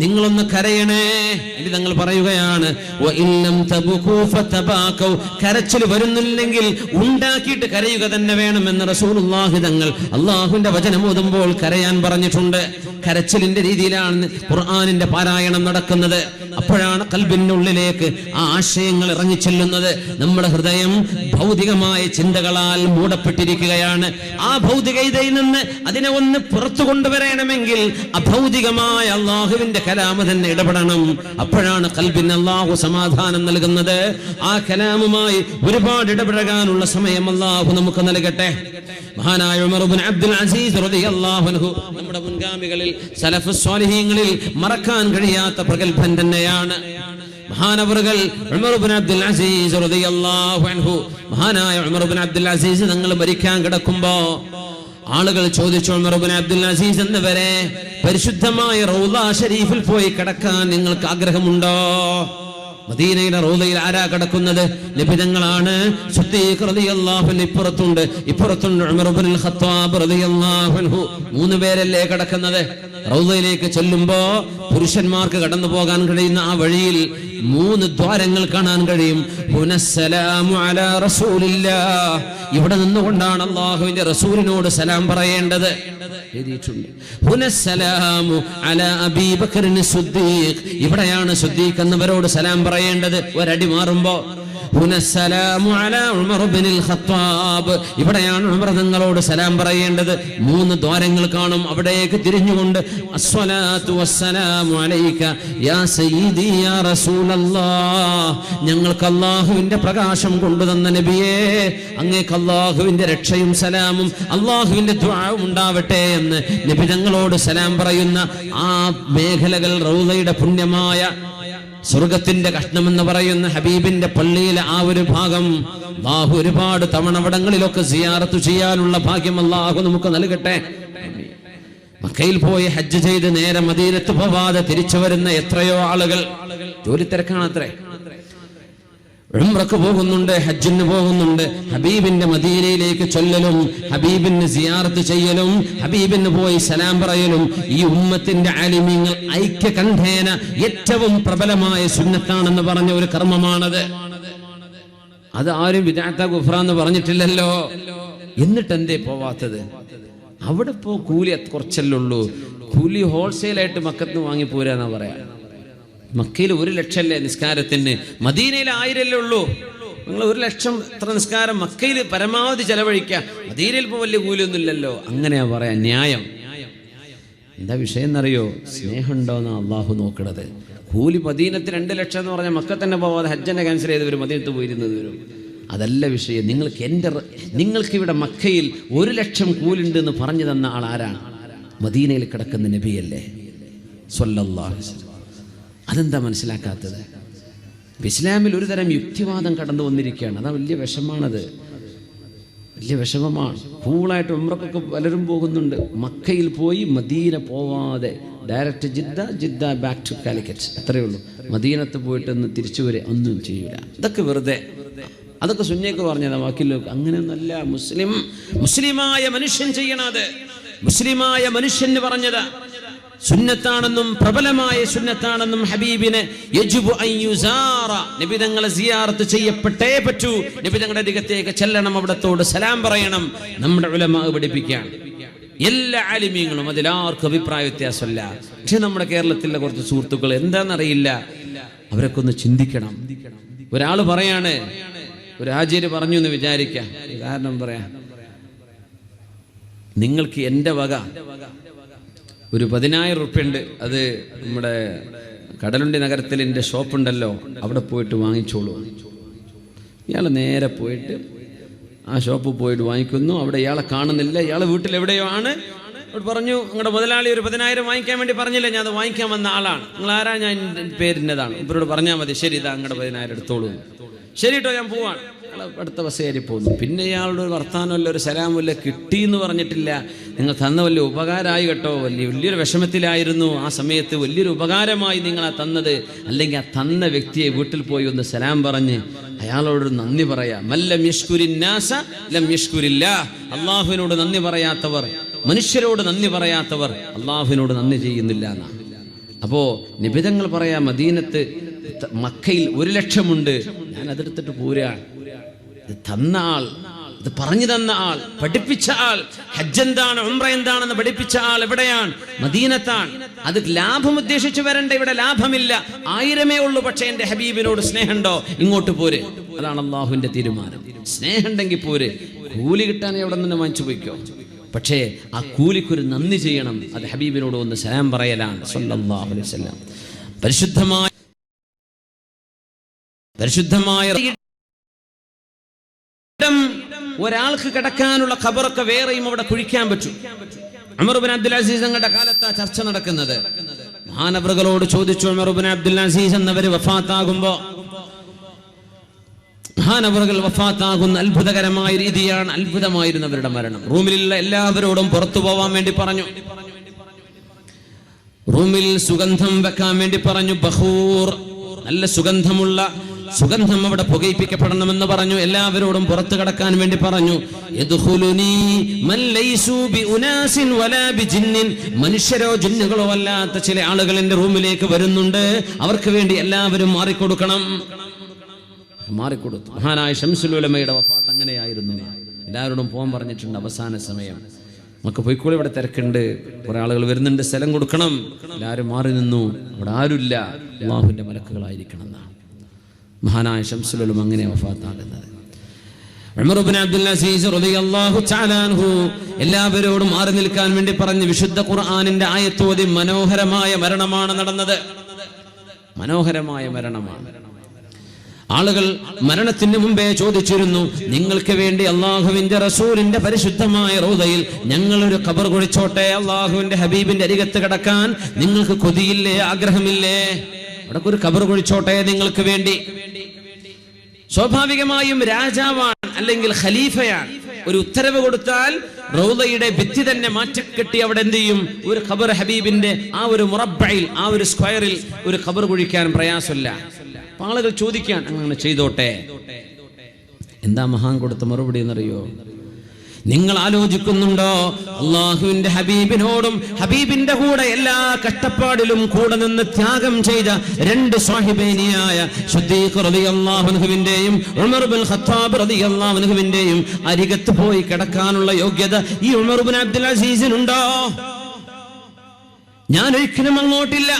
Speaker 1: നിങ്ങളൊന്ന് കരയണേ എന്ന് തങ്ങൾ പറയുകയാണ്. വഇല്ലം തബ്കൂ ഫതബാകൂ, കരച്ചിൽ വരുന്നില്ലെങ്കിൽ ഉണ്ടാക്കിയിട്ട് കരയുക തന്നെ വേണമെന്ന് റസൂലുള്ളാഹി തങ്ങൾ അല്ലാഹുവിന്റെ വചനം ഓതുമ്പോൾ കരയാൻ പറഞ്ഞിട്ടുണ്ട്. കരച്ചിലിന്റെ രീതിയിലാണ് ഖുർആനിന്റെ പാരായണം നടക്കുന്നത്. അപ്പോഴാണ് ഖൽബിനുള്ളിലേക്ക് ആ ആശയങ്ങൾ ഇറങ്ങിച്ചെല്ലുന്നത്. നമ്മുടെ ഹൃദയം ഭൗതികമായ ചിന്തകളാൽ മൂടപ്പെട്ടിരിക്കുകയാണ്. ആ ഭൗതികതയിൽ നിന്ന് അതിനെ ഒന്ന് പുറത്തു കൊണ്ടുവരണമെങ്കിൽ അഭൗതികമായ അള്ളാഹുവിന്റെ കലാമ തന്നെ ഇടപെടണം. അപ്പോഴാണ് ഖൽബിന് അള്ളാഹു സമാധാനം നൽകുന്നത്. ആ കലാമുമായി ഒരുപാട് ഇടപെടാനുള്ള സമയം അള്ളാഹു നമുക്ക് നൽകട്ടെ. മഹാനായ ഉമർ ഇബ്നു അബ്ദുൽ അസീസ് റളിയല്ലാഹു അൻഹു നമ്മുടെ മുൻഗാമികളിൽ സലഫുസ് സ്വാലിഹീങ്ങളിൽ മറക്കാൻ കഴിയാത്ത പ്രഗൽഭൻ തന്നെയാണ്. മഹാനവറുകൾ ഉമർ ഇബ്നു അബ്ദുൽ അസീസ് റളിയല്ലാഹു അൻഹു, മഹാനായ ഉമർ ഇബ്നു അബ്ദുൽ അസീസ് തങ്ങൾ മരിക്കാൻ കിടക്കുമ്പോ ആളുകൾ ചോദിച്ചു, ഉമർ ഇബ്നു അബ്ദുൽ അസീസ് എന്നവരെ പരിശുദ്ധമായ റൗള ഷരീഫിൽ പോയി കിടക്കാൻ നിങ്ങൾക്ക് ആഗ്രഹമുണ്ടോ? മദീനയിലെ റൗളയിൽ ആരാ കിടക്കുന്നത്? നബിതങ്ങളാണ്. സിദ്ദീഖ് റളിയല്ലാഹു അൻഹു ഇപ്പുറത്തുണ്ട് ഉമർ ഇബ്നുൽ ഖത്താബ് റളിയല്ലാഹു അൻഹു. 3 പേരല്ലേ കിടക്കുന്നത്? റൗളയിലേക്ക് ചെല്ലുമ്പോ പുരുഷന്മാർക്ക് കടന്നു പോകാൻ കഴിയുന്ന ആ വഴിയിൽ 3 ദ്വാരങ്ങൾ കാണാൻ കഴിയും. ഹുനസ്സലാമു അലാ റസൂലില്ലാഹ്, ഇവിടെ നിന്നുകൊണ്ടാണ് അല്ലാഹുവിന്റെ റസൂലിനോട് സലാം പറയേണ്ടത് എഴുതിയിട്ടുണ്ട്. ഹുനസ്സലാമു അലാ അബീ ബക്കറിൻ സിദ്ദീഖ്, ഇവിടെയാണ് സിദ്ദീഖ് എന്നവരോട് സലാം പറയേണ്ടത്. ഒരടി മാറുമ്പോ ഹുനസ്സലാമു അലാ ഉമർ ഇബ്നുൽ ഖത്താബ്, ഇവിടെയാണ് ഉമർ തങ്ങളോട് സലാം പറയേണ്ടത്. 3 ദ്വാരങ്ങൾ കാണും. അവിടേക്ക് തിരിഞ്ഞുകൊണ്ട് അസ്സലാത്തു വസ്സലാമു അലൈക യാ സയ്യിദി യാ റസൂലല്ലാഹ്, ഞങ്ങൾക്ക് അല്ലാഹുവിന്റെ പ്രകാശം കൊണ്ടുതന്ന നബിയേ, അങ്ങേക്ക് അല്ലാഹുവിന്റെ രക്ഷയും സലാമും അല്ലാഹുവിന്റെ ദുആവും ഉണ്ടാവട്ടെ എന്ന് നബി തങ്ങളോട് സലാം പറയുന്ന ആ മേഖലകൾ റൗളയുടെ പുണ്യമായ സ്വർഗത്തിന്റെ കഷ്ണമെന്ന് പറയുന്ന ഹബീബിന്റെ പള്ളിയിലെ ആ ഒരു ഭാഗം അല്ലാഹു ഒരുപാട് തവണ അവിടങ്ങളിലൊക്കെ സിയാറത്ത് ചെയ്യാനുള്ള ഭാഗ്യം അല്ലാഹു നമുക്ക് നൽകട്ടെ. മക്കയിൽ പോയി ഹജ്ജ് ചെയ്ത് നേരെ മദീനത്ത് പോവാതെ തിരിച്ചു വരുന്ന എത്രയോ ആളുകൾ ജോലി തിരക്കാണത്രേ. ഉംറക്ക് പോകുന്നുണ്ട്, ഹജ്ജിന് പോകുന്നുണ്ട്. ഹബീബിന്റെ മദീനയിലേക്ക് ചൊല്ലലും ഹബീബിന് സിയാറത്ത് ചെയ്യലും ഹബീബിന് പോയി സലാം പറയലും ഈ ഉമ്മത്തിന്റെ ആലിമീങ്ങൾ ഐക്യകണ്ഠേന ഏറ്റവും പ്രബലമായ സുന്നത്താണെന്ന് പറഞ്ഞ ഒരു കർമ്മമാണത്. അത് ആരും ബിദ്അത്ത കുഫ്ര എന്ന് പറഞ്ഞിട്ടില്ലല്ലോ. എന്നിട്ട് എന്തേ പോവാത്തത്? അവിടെ ഇപ്പോ കൂലി കുറച്ചല്ലേ ഉള്ളൂ. കൂലി ഹോൾസെയിലായിട്ട് മക്കത്ത് വാങ്ങി പോരാന്നാ പറയാ. മക്കയിൽ 1 ലക്ഷമല്ലേ നിസ്കാരത്തിന്, മദീനയിൽ 1000 ഉള്ളൂ. നിങ്ങൾ 1 ലക്ഷം എത്ര നിസ്കാരം മക്കയിൽ പരമാവധി ചെലവഴിക്കാം, മദീനയിൽ ഇപ്പോൾ വലിയ കൂലിയൊന്നും ഇല്ലല്ലോ. അങ്ങനെയാ പറയാ ന്യായം. എന്താ വിഷയം എന്നറിയോ? സ്നേഹമുണ്ടോന്നാ അള്ളാഹു നോക്കണത്. കൂലി മദീനത്തിൽ 2 ലക്ഷം എന്ന് പറഞ്ഞാൽ മക്ക തന്നെ പോവാതെ ഹജ്ജനെ ക്യാൻസൽ ചെയ്ത് വരും, മദീനത്ത് പോയിരുന്നത് വരും. അതല്ല വിഷയം. നിങ്ങൾക്ക് ഇവിടെ മക്കയിൽ 1 ലക്ഷം കൂലുണ്ട് എന്ന് പറഞ്ഞു തന്ന ആൾ ആരാണ്? മദീനയിൽ കിടക്കുന്ന നബിയല്ലേ സ്വല്ലല്ലാഹു അലൈഹി വസല്ലം. അതെന്താ മനസ്സിലാക്കാത്തത്? ഇസ്ലാമിൽ ഒരു തരം യുക്തിവാദം കടന്നു വന്നിരിക്കുകയാണ്. അതാ വലിയ വിഷമാണത്, വലിയ വിഷമമാണ്. കൂളായിട്ട് ഉംറക്കൊക്കെ പലരും പോകുന്നുണ്ട്. മക്കയിൽ പോയി മദീന പോവാതെ direct Jeddah back to Calicut, അത്രയേ ഉള്ളൂ. മദീനത്ത് പോയിട്ടൊന്ന് തിരിച്ചു വരെ ഒന്നും ചെയ്യൂല. ഇതൊക്കെ വെറുതെ, അതൊക്കെ സുന്നയ്ക്ക് പറഞ്ഞതാ. ബാക്കിയുള്ളവർക്ക് അങ്ങനെയൊന്നല്ല. മുസ്ലിമായ മനുഷ്യൻ ചെയ്യണത്, മുസ്ലിമായ മനുഷ്യന് പറഞ്ഞത് സുന്നത്താണെന്നും പ്രബലമായ സുന്നത്താണെന്നും ഹബീബിനെ യജിബു അൻ യുസാറ, നബി തങ്ങളെ സിയാറത്ത് ചെയ്യപ്പെട്ടേ പറ്റൂ. നബി തങ്ങളുടെ അരികത്തേക്ക് ചെല്ലണം, അവിടത്തോട് സലാം പറയണം. നമ്മുടെ ഉലമാ പഠിപ്പിക്കുകയാണ്. എല്ലാ ആലിമീങ്ങളും അതിലാർക്കും അഭിപ്രായ വ്യത്യാസമല്ല. പക്ഷെ നമ്മുടെ കേരളത്തിലെ കുറച്ച് സുഹൃത്തുക്കൾ എന്താണെന്നറിയില്ല, അവരൊക്കെ ഒന്ന് ചിന്തിക്കണം. ഒരാൾ പറയാണ്, ഒരു ഹാജിര് പറഞ്ഞു എന്ന് വിചാരിക്കാം, കാരണം പറയാം, നിങ്ങൾക്ക് എൻ്റെ വക ഒരു 10,000 റുപ്യ ഉണ്ട്, അത് നമ്മുടെ കടലുണ്ടി നഗരത്തിൽ എൻ്റെ ഷോപ്പുണ്ടല്ലോ, അവിടെ പോയിട്ട് വാങ്ങിച്ചോളൂ. ഇയാൾ നേരെ പോയിട്ട് ആ ഷോപ്പിൽ പോയിട്ട് വാങ്ങിക്കുന്നു. അവിടെ ഇയാളെ കാണുന്നില്ല, ഇയാളെ വീട്ടിൽ എവിടെയോ ആണ്. അവിടെ പറഞ്ഞു, നിങ്ങളുടെ മുതലാളി ഒരു 10,000 വാങ്ങിക്കാൻ വേണ്ടി പറഞ്ഞില്ല, ഞാൻ അത് വാങ്ങിക്കാൻ വന്ന ആളാണ്. നിങ്ങൾ ആരാ? ഞാൻ പേരിൻ്റെതാണ്. ഇവരോട് പറഞ്ഞാൽ മതി. ശരി, ഇതാ നിങ്ങളുടെ 10,000 എടുത്തോളൂ. ശരി കേട്ടോ, ഞാൻ പോവാണ്. അടുത്ത ബസ് കയറി പോകുന്നു. പിന്നെ ഇയാളുടെ ഒരു വർത്താനമല്ല, ഒരു സലാമല്ല, കിട്ടിയെന്ന് പറഞ്ഞിട്ടില്ല. നിങ്ങൾ തന്ന വലിയ ഉപകാരമായി കേട്ടോ, വലിയൊരു വിഷമത്തിലായിരുന്നു ആ സമയത്ത്, വലിയൊരു ഉപകാരമായി നിങ്ങളാ തന്നത്. അല്ലെങ്കിൽ ആ തന്ന വ്യക്തിയെ വീട്ടിൽ പോയി ഒന്ന് സലാം പറഞ്ഞ് അയാളോട് നന്ദി പറയാ. മല്ലം യശ്കുരിന്നാസ ലം യശ്കുരില്ലാഹ്. അള്ളാഹുവിനോട് നന്ദി പറയാത്തവർ, മനുഷ്യരോട് നന്ദി പറയാത്തവർ അള്ളാഹുവിനോട് നന്ദി ചെയ്യുന്നില്ല എന്നാ. അപ്പോ നിബിധങ്ങൾ പറയാ, മദീനത്ത് മക്കയിൽ 1 ലക്ഷമുണ്ട്, ഞാൻ അതെടുത്തിട്ട് പോരാ. ഇത് തന്ന ആൾ, ഇത് പറഞ്ഞു തന്ന ആൾ, പഠിപ്പിച്ച ആൾ, ഹജ്ജ് എന്താണ് ഉംറ എന്താണെന്ന് പഠിപ്പിച്ച ആൾ എവിടെയാണ്? മദീനത്താണ്. അത് ലാഭം ഉദ്ദേശിച്ച് വരണ്ട, ഇവിടെ ലാഭമില്ല, 1000 ഉള്ളൂ. പക്ഷെ എൻ്റെ ഹബീബിനോട് സ്നേഹമുണ്ടോ? ഇങ്ങോട്ട് പോര്. അതാണ് അള്ളാഹുവിന്റെ തീരുമാനം. സ്നേഹം ഉണ്ടെങ്കിൽ പോര്. കൂലി കിട്ടാൻ എവിടെ നിന്ന് വാങ്ങിച്ചു പോയിക്കോ, പക്ഷേ ആ കൂലിക്കൊരു നന്ദി ചെയ്യണം. അത് ഹബീബിനോട് ഒന്ന് സലാം പറയലാണ് സ്വല്ലല്ലാഹു അലൈഹി വസല്ലം. പരിശുദ്ധമായ ഒരാൾക്ക് കിടക്കാനുള്ള ഖബറൊക്കെ വേറെയും അവിടെ കുഴിക്കാൻ പറ്റും. ഉമർ ഇബ്നു അബ്ദുൽ അസീസ് തങ്ങളുടെ കാലത്താ ചർച്ച നടക്കുന്നത്. മഹാനവറുകളോട് ചോദിച്ചു, ഉമർ ഇബ്നു അബ്ദുൽ അസീസ് എന്നവർ വഫാത്താകുമ്പോ, മഹാനവറുകൾ വഫാത്താകുന്ന അത്ഭുതകരമായ രീതിയാണ്, അത്ഭുതമായിരുന്നു അവരുടെ മരണം. റൂമിലുള്ള എല്ലാവരോടും പുറത്തു പോവാൻ വേണ്ടി പറഞ്ഞു. റൂമിൽ സുഗന്ധം വെക്കാൻ വേണ്ടി പറഞ്ഞു. ബഖൂർ, നല്ല സുഗന്ധമുള്ള സുഗന്ധം അവിടെ പുകയിപ്പിക്കപ്പെടണമെന്ന് പറഞ്ഞു. എല്ലാവരോടും പുറത്തു കടക്കാൻ വേണ്ടി പറഞ്ഞു. മനുഷ്യരോ ജിന്നുകളോ അല്ലാത്ത ചില ആളുകൾ എന്റെ റൂമിലേക്ക് വരുന്നുണ്ട്, അവർക്ക് വേണ്ടി എല്ലാവരും മാറിക്കൊടുക്കണം. മാറിക്കൊടുത്തു. മഹാനായ ശംസുൽ ഉലമയുടെ വഫാത്ത് അങ്ങനെയായിരുന്നു. എല്ലാവരോടും പോകാൻ പറഞ്ഞിട്ടുണ്ട്. അവസാന സമയം നമുക്ക് പോയിക്കോളി, ഇവിടെ തിരക്കുണ്ട്, കുറെ ആളുകൾ വരുന്നുണ്ട്, സ്ഥലം കൊടുക്കണം. എല്ലാവരും മാറി നിന്നു. അവിടെ ആരുമില്ല, അല്ലാഹുവിന്റെ മലക്കുകളായിരിക്കണം എന്നാണ് മഹാനായ ശംസുൽ ഉലമ അങ്ങനെ വഫാത്താകുന്നത്. ഉമർ ഇബ്നു അബ്ദുൽ അസീസ് റളിയല്ലാഹു തആല അൻഹു എല്ലാവരോടും മാറി നിൽക്കാൻ വേണ്ടി പറഞ്ഞു. വിശുദ്ധ ഖുർആനിന്റെ ആയത്ത് ഓതി മനോഹരമായ മരണമാണ് നടന്നത്. മനോഹരമായ മരണമാണ്. ആളുകൾ മരണത്തിന് മുമ്പേ ചോദിച്ചിരുന്നു, നിങ്ങൾക്ക് വേണ്ടി അള്ളാഹുവിന്റെ റസൂലിന്റെ പരിശുദ്ധമായ റൗദയിൽ ഞങ്ങളൊരു ഖബർ കുഴിച്ചോട്ടെ, അള്ളാഹുവിന്റെ ഹബീബിന്റെ അരികത്ത് കിടക്കാൻ നിങ്ങൾക്ക് കൊതിയില്ലേ, ആഗ്രഹമില്ലേ? അവിടെ ഒരു ഖബർ കുഴിച്ചോട്ടെ നിങ്ങൾക്ക് വേണ്ടി. സ്വാഭാവികമായും രാജാവാണ് അല്ലെങ്കിൽ ഖലീഫയാണ്. ഒരു ഉത്തരവ് കൊടുത്താൽ റൗളയുടെ ഭിത്തി തന്നെ മാറ്റിക്കെട്ടി അവിടെ എന്ത് ചെയ്യും? ഒരു ഖബർ ഹബീബിന്റെ ആ ഒരു മുറബ്ബയിൽ, ആ ഒരു സ്ക്വയറിൽ ഒരു ഖബർ കുഴിക്കാൻ പ്രയാസമില്ല. ആളുകൾ ചോദിക്കാൻ അങ്ങനെ ചെയ്തോട്ടെ. എന്താ മഹാൻ കൊടുത്ത മറുപടി എന്നറിയോ? നിങ്ങൾ ആലോചിക്കുന്നുണ്ടോ അള്ളാഹുവിന്റെ ഹബീബിനോടും ഹബീബിന്റെ കൂടെ എല്ലാ കഷ്ടപ്പാടിലും കൂടെ നിന്ന് ത്യാഗം ചെയ്ത രണ്ട് സ്വാഹിബൈനിയായ സിദ്ദീഖ് റളിയല്ലാഹു അൻഹുവിന്റെയും ഉമർ ഇബ്നുൽ ഖത്താബ് റളിയല്ലാഹു അൻഹുവിന്റെയും അരികത്ത് പോയി കിടക്കാനുള്ള യോഗ്യത ഈ ഉമർ ഇബ്നു അബ്ദുൽ അസീസിനുണ്ടോ? ഞാൻ ഒരിക്കലും അങ്ങോട്ടില്ല.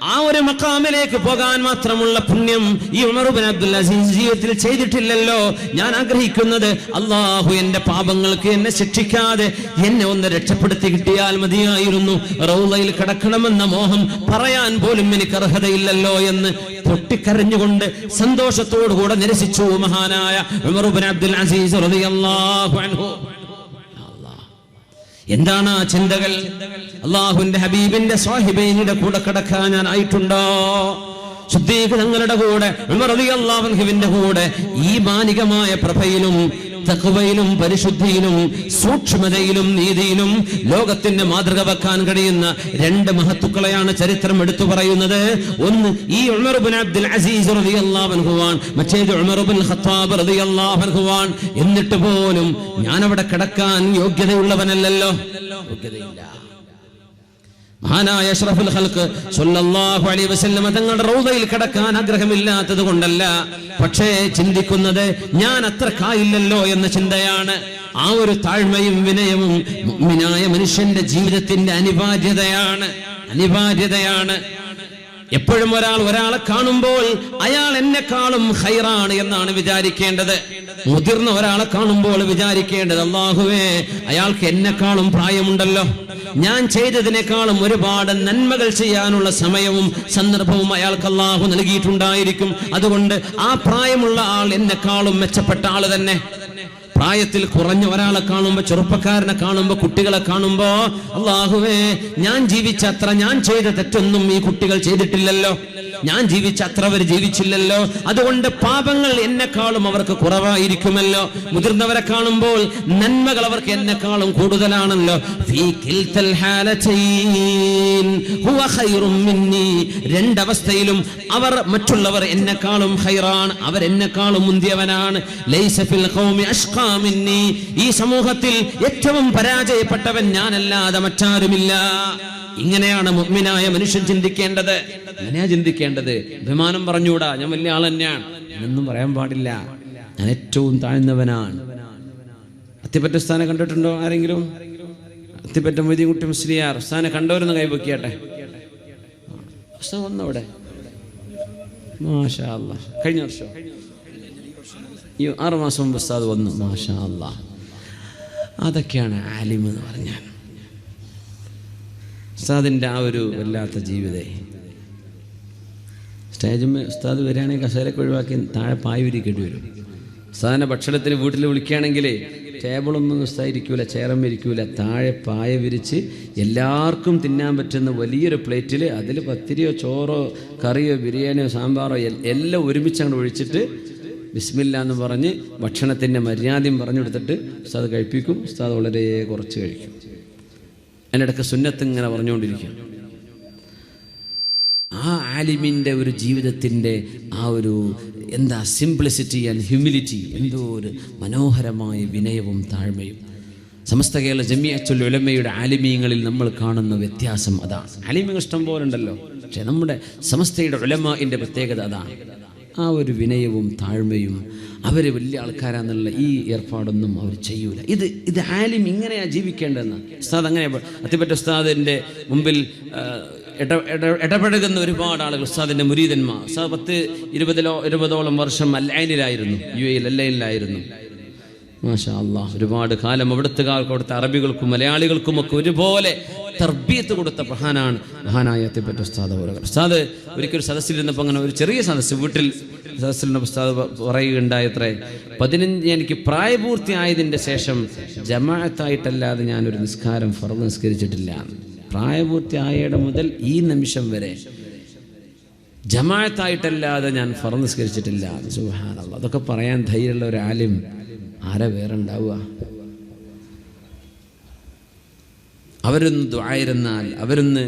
Speaker 1: ആ ഒരു മഖാമിലേക്ക് പോകാൻ മാത്രമുള്ള പുണ്യം ഈ ഉമർ ഇബ്നു അബ്ദുൽ അസീസ് ജീവിതത്തിൽ ചെയ്തിട്ടില്ലല്ലോ. ഞാൻ ആഗ്രഹിക്കുന്നത് അല്ലാഹു എന്റെ പാപങ്ങൾക്ക് എന്നെ ശിക്ഷിക്കാതെ എന്നെ ഒന്ന് രക്ഷപ്പെടുത്തി കിട്ടിയാൽ മതിയായിരുന്നു. റൗളയിൽ കിടക്കണമെന്ന മോഹം പറയാൻ പോലും എനിക്ക് അർഹതയില്ലല്ലോ എന്ന് പൊട്ടിക്കരഞ്ഞുകൊണ്ട് സന്തോഷത്തോടുകൂടെ നിരസിച്ചു മഹാനായ ഉമർ ഇബ്നു അബ്ദുൽ അസീസ് റളിയല്ലാഹു അൻഹു. എന്താണ് ആ ചിന്തകൾ? അള്ളാഹുവിന്റെ ഹബീബിന്റെ സ്വാഹിബൈനിയുടെ കൂടെ കിടക്കാൻ ഞാൻ ആയിട്ടുണ്ടോ? സിദ്ദീഖ് തങ്ങളുടെ കൂടെ, ഉമർ റളിയല്ലാഹു അൻഹുവിന്റെ കൂടെ ഈ മാനികമായ പ്രഭയിലും തഖ്വയിലും പരിശുദ്ധിയിലും സൂക്ഷ്മതയിലും നീതിയിലും ലോകത്തിന്റെ മാതൃക വെക്കാൻ കഴിയുന്ന രണ്ട് മഹത്തുക്കളെയാണ് ചരിത്രം എടുത്തു പറയുന്നത്. ഒന്ന് ഈ ഉമർ ഇബ്നു അബ്ദുൽ അസീസ് റളിയല്ലാഹു അൻഹുവാൻ, മറ്റേത് ഉമർ ഇബ്നുൽ ഖത്താബ് റളിയല്ലാഹു അൻഹുവാൻ. എന്നിട്ട് പോലും ഞാൻ അവിടെ കിടക്കാൻ യോഗ്യതയുള്ളവനല്ലല്ലോ, യോഗ്യതയില്ല. മഹാനായ അഷ്റഫുൽ ഖൽഖ് സ്വല്ലല്ലാഹു അലൈഹി വസല്ലം തങ്ങളുടെ റൗദയിൽ കിടക്കാൻ ആഗ്രഹമില്ലാത്തത് കൊണ്ടല്ല, പക്ഷേ ചിന്തിക്കുന്നത് ഞാൻ അത്രക്കായില്ലല്ലോ എന്ന ചിന്തയാണ്. ആ ഒരു താഴ്മയും വിനയവും മുഅ്മിനായ മനുഷ്യന്റെ ജീവിതത്തിന്റെ അനിവാര്യതയാണ്. എപ്പോഴും ഒരാളെ കാണുമ്പോൾ അയാൾ എന്നെക്കാളും ഖൈറാണ് എന്നാണ് വിചാരിക്കേണ്ടത്. മുതിർന്ന ഒരാളെ കാണുമ്പോൾ വിചാരിക്കേണ്ടത് അല്ലാഹുവേ അയാൾക്ക് എന്നെക്കാളും പ്രായമുണ്ടല്ലോ, ഞാൻ ചെയ്തതിനേക്കാളും ഒരുപാട് നന്മകൾ ചെയ്യാനുള്ള സമയവും സന്ദർഭവും അയാൾക്ക് അല്ലാഹു നൽകിയിട്ടുണ്ടായിരിക്കും. അതുകൊണ്ട് ആ പ്രായമുള്ള ആൾ എന്നെക്കാളും മെച്ചപ്പെട്ട ആള് തന്നെ. പ്രായത്തിൽ കുറഞ്ഞ ഒരാളെ കാണുമ്പോ, ചെറുപ്പക്കാരനെ കാണുമ്പോ, കുട്ടികളെ കാണുമ്പോ അല്ലാഹുവേ ഞാൻ ജീവിച്ച അത്ര, ഞാൻ ചെയ്ത തെറ്റൊന്നും ഈ കുട്ടികൾ ചെയ്തിട്ടില്ലല്ലോ, ഞാൻ ജീവിച്ച അത്ര അവർ ജീവിച്ചില്ലല്ലോ, അതുകൊണ്ട് പാപങ്ങൾ എന്നെക്കാളും അവർക്ക് കുറവായിരിക്കുമല്ലോ. മുതിർന്നവരെ കാണുമ്പോൾ നന്മകൾ അവർക്ക് എന്നെക്കാളും കൂടുതലാണല്ലോ. രണ്ടവസ്ഥയിലും അവർ, മറ്റുള്ളവർ എന്നെക്കാളും ഖൈറാണ്, അവരെന്നെക്കാളും മുന്തിയവനാണ്. ഈ സമൂഹത്തിൽ ഏറ്റവും പരാജയപ്പെട്ടവൻ ഞാനല്ലാതെ മറ്റാരുമില്ല. ഇങ്ങനെയാണ് മുഅ്മിനായ മനുഷ്യൻ ചിന്തിക്കേണ്ടത്. അങ്ങനെയാ ചിന്തിക്കേണ്ടത്. അഭിമാനം പറഞ്ഞൂടാ ഞാൻ വലിയ ആൾ തന്നെയാണ് എന്നൊന്നും പറയാൻ പാടില്ല. ഞാൻ ഏറ്റവും താഴ്ന്നവനാണ്. അത്തിപ്പറ്റ ഉസ്താനെ കണ്ടിട്ടുണ്ടോ ആരെങ്കിലും? അത്തിപ്പറ്റ മൊയ്തീൻകുട്ടി മുസ്ലിയാർ ഉസ്താനെ കണ്ടവരൊന്ന് കൈപൊക്കിയാട്ടെ. ഉസ്താദ് വന്നവിടെ മാഷാ അല്ലാഹ്. കഴിഞ്ഞ വർഷം ഈ 6 മാസം മുമ്പ് ഉസ്താദ് വന്നു. മാഷാ അല്ലാഹ്. അതൊക്കെയാണ് ആലിം എന്ന് പറഞ്ഞാൽ. ഉസ്താദിൻ്റെ ആ ഒരു വല്ലാത്ത ജീവിതേ. സ്റ്റേജിൽ ഉസ്താദ് വരികയാണെങ്കിൽ കസേരയൊക്കെ ഒഴിവാക്കി താഴെ പായ വിരിക്കേണ്ടി വരും. ഉസ്താദിനെ ഭക്ഷണത്തിന് വീട്ടിൽ വിളിക്കുകയാണെങ്കിൽ ടേബിളൊന്നും ഉസ്താദ് ഇരിക്കൂല, ചേരം ഇരിക്കൂല, താഴെ പായ വിരിച്ച് എല്ലാവർക്കും തിന്നാൻ പറ്റുന്ന വലിയൊരു പ്ലേറ്റിൽ അതിൽ പത്തിരിയോ ചോറോ കറിയോ ബിരിയാണിയോ സാമ്പാറോ എല്ലാം ഒരുമിച്ച് അങ്ങോട്ട് ഒഴിച്ചിട്ട് ബിസ്മില്ല എന്ന് പറഞ്ഞ് ഭക്ഷണത്തിൻ്റെ മര്യാദയും പറഞ്ഞു കൊടുത്തിട്ട് ഉസ്താദ് കഴിപ്പിക്കും. ഉസ്താദ് വളരെ കുറച്ച് കഴിക്കും. അതിനിടയ്ക്ക് സുന്നത്ത് ഇങ്ങനെ പറഞ്ഞുകൊണ്ടിരിക്കും. ആ ആലിമിൻ്റെ ഒരു ജീവിതത്തിൻ്റെ ആ ഒരു സിംപ്ലിസിറ്റി ആൻഡ് ഹ്യൂമിലിറ്റി, എന്തോ ഒരു മനോഹരമായ വിനയവും താഴ്മയും. സമസ്ത കേരള ജമിഅത്തുൽ ഉലമയുടെ ആലിമീങ്ങളിൽ നമ്മൾ കാണുന്ന വ്യത്യാസം അതാണ്. ആലിമീങ്ങൾ ഇഷ്ടം പോലെ ഉണ്ടല്ലോ, പക്ഷെ നമ്മുടെ സമസ്തയുടെ ഉലമാഇൻ്റെ പ്രത്യേകത അതാണ്. ആ ഒരു വിനയവും താഴ്മയും. അവർ വലിയ ആൾക്കാരാന്നുള്ള ഈ ഏർപ്പാടൊന്നും അവർ ചെയ്യൂല. ഇത് ആലിം ഇങ്ങനെയാണ് ജീവിക്കേണ്ടതെന്ന്. ഉസ്താദ് അങ്ങനെ അത്തിപ്പറ്റ ഉസ്താദിൻ്റെ മുമ്പിൽ ഇടപഴകുന്ന ഒരുപാട് ആളുകൾ, ഉസ്താദിൻ്റെ മുരീദന്മാർ. ഉസ്താദ് 10-20ഓളം വർഷം അൽഐനിലായിരുന്നു, UAE അൽഐനിലായിരുന്നു. മാഷാ അല്ലാഹ്. ഒരുപാട് കാലം അവിടുത്തെ അറബികൾക്കും മലയാളികൾക്കുമൊക്കെ ഒരുപോലെ തർബീയത്ത് കൊടുത്ത മഹാനായ അത്തിപ്പറ്റ ഉസ്താദ് അവറുകൾ. ഉസ്താദ് ഒരിക്കൽ സദസ്സിലിരുന്നപ്പോൾ അങ്ങനെ ഒരു ചെറിയ വീട്ടിൽ സദസ്സിലിരുന്ന ഉസ്താദ് പറയുകയുണ്ടായത്രേ, 15 എനിക്ക് പ്രായപൂർത്തിയായതിൻ്റെ ശേഷം ജമാഅത്തായിട്ടല്ലാതെ ഞാനൊരു നിസ്കാരം ഫർദ് നിസ്കരിച്ചിട്ടില്ല. പ്രായപൂർത്തിയായയുടെ മുതൽ ഈ നിമിഷം വരെ ജമാഅത്തായിട്ടല്ലാതെ ഞാൻ ഫർദ് നിസ്കരിച്ചിട്ടില്ല. സുബ്ഹാനല്ലാഹ്. അതൊക്കെ പറയാൻ ധൈര്യമുള്ള ഒരു ആലിം ആരാ വേറെ ഉണ്ടാവുക? അവരൊന്ന് ദുആയിരുന്നാൽ, അവരൊന്ന്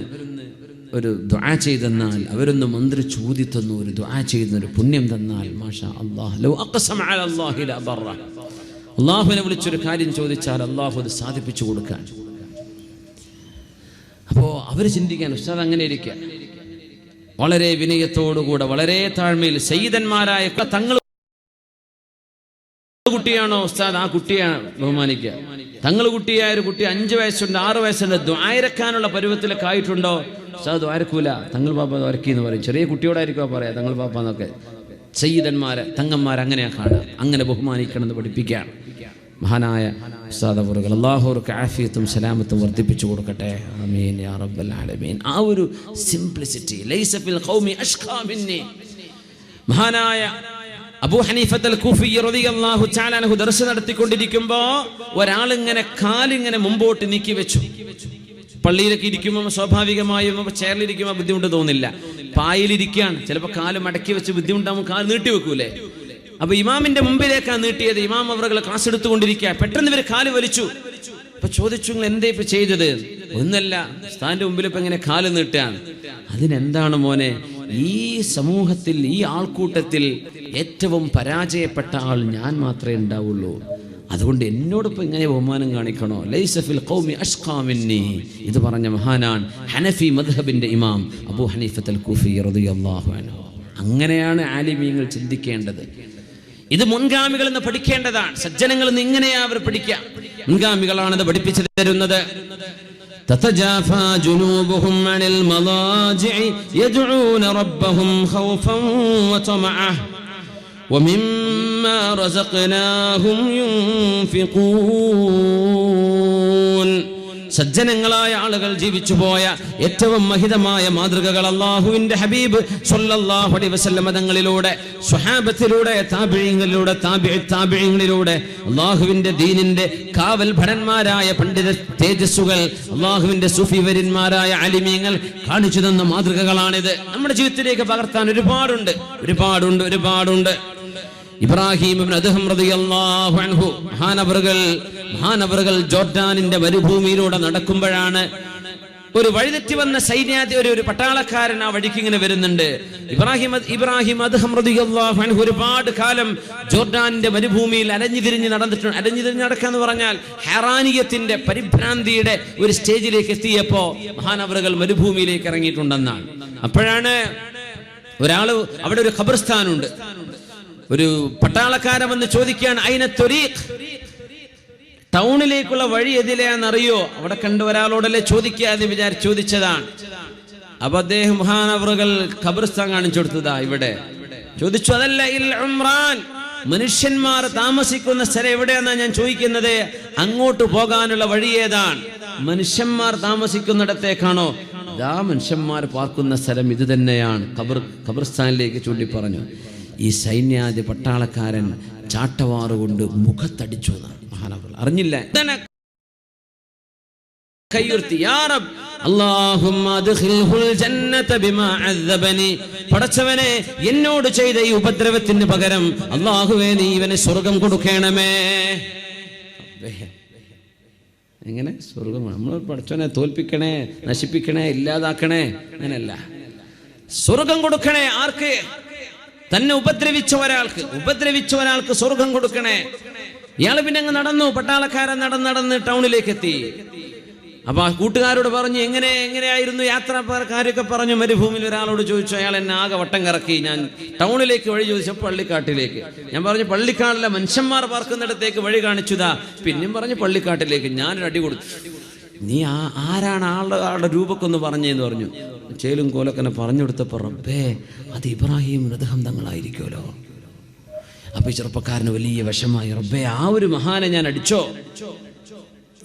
Speaker 1: ഒരു ദുആ ചെയ്തെന്നാൽ, അവരൊന്ന് മന്ത്രിച്ച് ഊതി തന്നു, ഒരു ദുആ ചെയ്യുന്ന ഒരു പുണ്യം തന്നാൽ, മാഷാ അല്ലാഹ് ലൗ അഖ്സമ അലല്ലാഹി ലബറ. അല്ലാഹുവിനെ വിളിച്ചൊരു കാര്യം ചോദിച്ചാൽ അല്ലാഹു അത് സാധിപ്പിച്ചു കൊടുക്കാൻ. അപ്പോൾ അവർ ചിന്തിക്കാൻ, ഉസ്താദ് അങ്ങനെ ഇരിക്കുക, വളരെ വിനയത്തോടുകൂടെ വളരെ താഴ്മയിൽ സയ്യിദന്മാരായ തങ്ങൾ കുട്ടിയാണോ ഉസ്താദ്, ആ കുട്ടിയാണ് ബഹുമാനിക്കുക. തങ്ങൾ കുട്ടിയായ ഒരു കുട്ടി 5 വയസ്സുണ്ട്, 6 വയസ്സുണ്ട്, ദ്വാരക്കാനുള്ള പരുവത്തിലൊക്കെ ആയിട്ടുണ്ടോ? ഉസ്താദ് ദ്വാരക്കൂല, തങ്ങൾ പാപ്പ ദ്വാരക്കി എന്ന് പറയും. ചെറിയ കുട്ടിയോടായിരിക്കും പറയാ തങ്ങൾ പാപ്പ എന്നൊക്കെ. സയ്യിദന്മാരെ തങ്ങന്മാരെ അങ്ങനെയാ കാണുക, അങ്ങനെ ബഹുമാനിക്കണം എന്ന് പഠിപ്പിക്കുകയാണ് മഹാനായ ഉസ്താദ് അവറുകൾ. അല്ലാഹു അവർക്ക് ആഫിയത്തും സലാമത്തും വർദ്ധിപ്പിച്ചു കൊടുക്കട്ടെ. ആമീൻ യാ റബ്ബൽ ആലമീൻ. ആ ഒരു സിംപ്ലിസിറ്റി, ലൈസ ഫിൽ ഖൗമി അഷ്ഖാ മിന്നി. മഹാനായ അബൂ ഹനീഫത്തുൽ കൂഫി റളിയല്ലാഹു തആല അൻഹു ദർസ് നടത്തിക്കൊണ്ടിരിക്കുമ്പോൾ ഒരാളിങ്ങനെ കാലിങ്ങനെ മുമ്പോട്ട് നീക്കി വെച്ചു. പള്ളിയിലൊക്കെ ഇരിക്കുമ്പോൾ സ്വാഭാവികമായും ചെയറിലിരിക്കുമ്പോൾ ബുദ്ധിമുട്ട് തോന്നില്ല. പായലിരിക്കുകയാണ്, ചിലപ്പോൾ കാല് മടക്കി വെച്ച് ബുദ്ധിമുട്ടാകുമ്പോൾ കാല് നീട്ടി വെക്കൂലേ. അപ്പൊ ഇമാമിന്റെ മുമ്പിലേക്കാണ് നീട്ടിയത്. ഇമാം അവറുകളെ ക്ലാസ് എടുത്തുകൊണ്ടിരിക്കുക. പെട്ടെന്ന് ഇവർ കാല് വലിച്ചു. അപ്പൊ ചോദിച്ചു, നിങ്ങൾ എന്തേ ഇപ്പൊ ചെയ്തത്? ഒന്നല്ല, സ്ഥാന്റെ മുമ്പിൽ ഇപ്പൊ എങ്ങനെ കാല് നീട്ടാണ്? അതിനെന്താണ് മോനെ, ഈ സമൂഹത്തിൽ ഈ ആൾക്കൂട്ടത്തിൽ ഏറ്റവും പരാജയപ്പെട്ട ആൾ ഞാൻ മാത്രമേ ഉണ്ടാവുള്ളൂ. അതുകൊണ്ട് എന്നോടൊപ്പം ഇങ്ങനെ ബഹുമാനം കാണിക്കണോ? ലൈസ ഫിൽ ഖൗമി അഷ്ഖാ മിന്നി. ഇത് പറഞ്ഞ മഹാനാണ് ഹനഫി മദ്ഹബിന്റെ ഇമാം അബൂ ഹനീഫത്തുൽ കൂഫി റളിയല്ലാഹു അൻഹു. അങ്ങനെയാണ് ആലിമീങ്ങൾ ചിന്തിക്കേണ്ടത്. ഇത് മുൻഗാമികളിൽ നിന്ന് പഠിക്കേണ്ടതാണ്. സജ്ജനങ്ങളിൽ നിന്ന് ഇങ്ങനെയാ അവർ പഠിക്കുക. മുൻഗാമികളാണ് ഇത് പഠിപ്പിച്ചു തരുന്നത്. تتجافى جنوبهم عن المضاجع يدعون ربهم خوفا وطمعا ومما رزقناهم ينفقون. സജ്ജനങ്ങളായ ആളുകൾ ജീവിച്ചു പോയ ഏറ്റവും മഹിതമായ മാതൃകകൾ അല്ലാഹുവിന്റെ ഹബീബ് സ്വല്ലല്ലാഹു അലൈഹി വസല്ലം തങ്ങളിലൂടെ, സ്വഹാബത്തിലൂടെ, താബിഈങ്ങളിലൂടെ, താബിഈങ്ങളിലൂടെ അല്ലാഹുവിന്റെ ദീനിന്റെ കാവൽ ഭടന്മാരായ പണ്ഡിത തേജസ്സുകൾ, അല്ലാഹുവിന്റെ സൂഫി വര്യന്മാരായ ആലിമീങ്ങൾ കാണിച്ചു തന്ന മാതൃകകളാണിത്. നമ്മുടെ ജീവിതത്തിലേക്ക് പകർത്താൻ ഒരുപാടുണ്ട്. ഇബ്രാഹിം ഇബ്നു അദ്ഹം റളിയല്ലാഹു അൻഹു മഹാനവറുകൾ ജോർഡാനിന്റെ മരുഭൂമിയിലൂടെ നടക്കുമ്പോഴാണ് ഒരു വഴിതെറ്റി വന്ന സൈന്യാധി, ഒരു പട്ടാളക്കാരൻ ആ വഴിക്ക് ഇങ്ങനെ വരുന്നുണ്ട്. ഇബ്രാഹിം അദ്ഹം റളിയല്ലാഹു അൻഹു ഒരുപാട് കാലം ജോർഡാനിന്റെ മരുഭൂമിയിൽ അലഞ്ഞുതിരിഞ്ഞ് നടക്കാന്ന് പറഞ്ഞാൽ ഹെറാനിയത്തിന്റെ പരിഭ്രാന്തിയുടെ ഒരു സ്റ്റേജിലേക്ക് എത്തിയപ്പോ മഹാനവറുകൾ മരുഭൂമിയിലേക്ക് ഇറങ്ങിയിട്ടുണ്ടെന്നാണ്. അപ്പോഴാണ് ഒരാള്, അവിടെ ഒരു ഖബർസ്ഥാനുണ്ട്, ഒരു പട്ടാളക്കാരൻ വന്ന് ചോദിക്കുകയാണ്, അയിന ത്വരീഖ്, ടൗണിലേക്കുള്ള വഴി എതിലെയാണെന്നറിയോ? അവിടെ കണ്ട ഒരാളോടല്ലേ ചോദിക്കുക എന്ന് ചോദിച്ചതാണ്. അപ്പൊ അദ്ദേഹം മഹാനവറുകൾ ഖബർസ്ഥാൻ കാണിച്ചു കൊടുത്തതാ. ഇവിടെ ചോദിച്ചു, അതല്ല ഇൽ ഉംറാൻ, മനുഷ്യന്മാർ താമസിക്കുന്ന സ്ഥലം എവിടെയാണെന്നാ ഞാൻ ചോദിക്കുന്നത്. അങ്ങോട്ട് പോകാനുള്ള വഴി ഏതാണ്? മനുഷ്യന്മാർ താമസിക്കുന്നിടത്തേക്കാണോ? ഇതാ മനുഷ്യന്മാർ പാർക്കുന്ന സ്ഥലം ഇത് തന്നെയാണ്. ഖബർസ്ഥാനിലേക്ക് ചൂണ്ടി പറഞ്ഞു. ഈ സൈന്യാധി പട്ടാളക്കാരൻ ചാട്ടവാറുകൊണ്ട് മുഖത്തടിച്ചു എന്നാണ് മഹാനവറുകൾ. അറിഞ്ഞില്ല. പടച്ചവനെ, എന്നോട് ചെയ്ത ഈ ഉപദ്രവത്തിന് പകരം അല്ലാഹുവേ നീ ഇവന് സ്വർഗം കൊടുക്കണമേ. എങ്ങനെ സ്വർഗം? നമ്മൾ പടച്ചവനെ തോൽപ്പിക്കണേ, നശിപ്പിക്കണേ, ഇല്ലാതാക്കണേ, അങ്ങനെയല്ല. സ്വർഗം കൊടുക്കണേ. ആർക്ക്? തന്നെ ഉപദ്രവിച്ച ഒരാൾക്ക് സ്വർഗം കൊടുക്കണേ. ഇയാള് പിന്നെ അങ്ങ് നടന്നു. പട്ടാളക്കാരൻ നടന്ന് ടൗണിലേക്ക് എത്തി. അപ്പൊ ആ കൂട്ടുകാരോട് പറഞ്ഞു, എങ്ങനെയായിരുന്നു യാത്ര? കാര്യമൊക്കെ പറഞ്ഞു. മരുഭൂമിയിൽ ഒരാളോട് ചോദിച്ചു. അയാൾ എന്നെ ആകെ വട്ടം കറക്കി. ഞാൻ ടൗണിലേക്ക് വഴി ചോദിച്ചപ്പോൾ പള്ളിക്കാട്ടിലേക്ക്. ഞാൻ പറഞ്ഞു, പള്ളിക്കാട്ടിലെ മനുഷ്യന്മാർ പാർക്കുന്നിടത്തേക്ക് വഴി കാണിച്ചുതാ. പിന്നെയും പറഞ്ഞു പള്ളിക്കാട്ടിലേക്ക്. ഞാനൊരു അടി കൊടുത്തു. നീ ആരാണ്? ആളുടെ രൂപക്കൊന്ന് പറഞ്ഞേന്ന് പറഞ്ഞു. ചേലും കോലൊക്കെ പറഞ്ഞു കൊടുത്തപ്പോ, റബ്ബേ, അത് ഇബ്രാഹിം അദ്ഹം തങ്ങളായിരിക്കുമല്ലോ. അപ്പൊ ഈ ചെറുപ്പക്കാരന് വലിയ വിഷമായി. റബ്ബേ, ആ ഒരു മഹാനെ ഞാൻ അടിച്ചോ?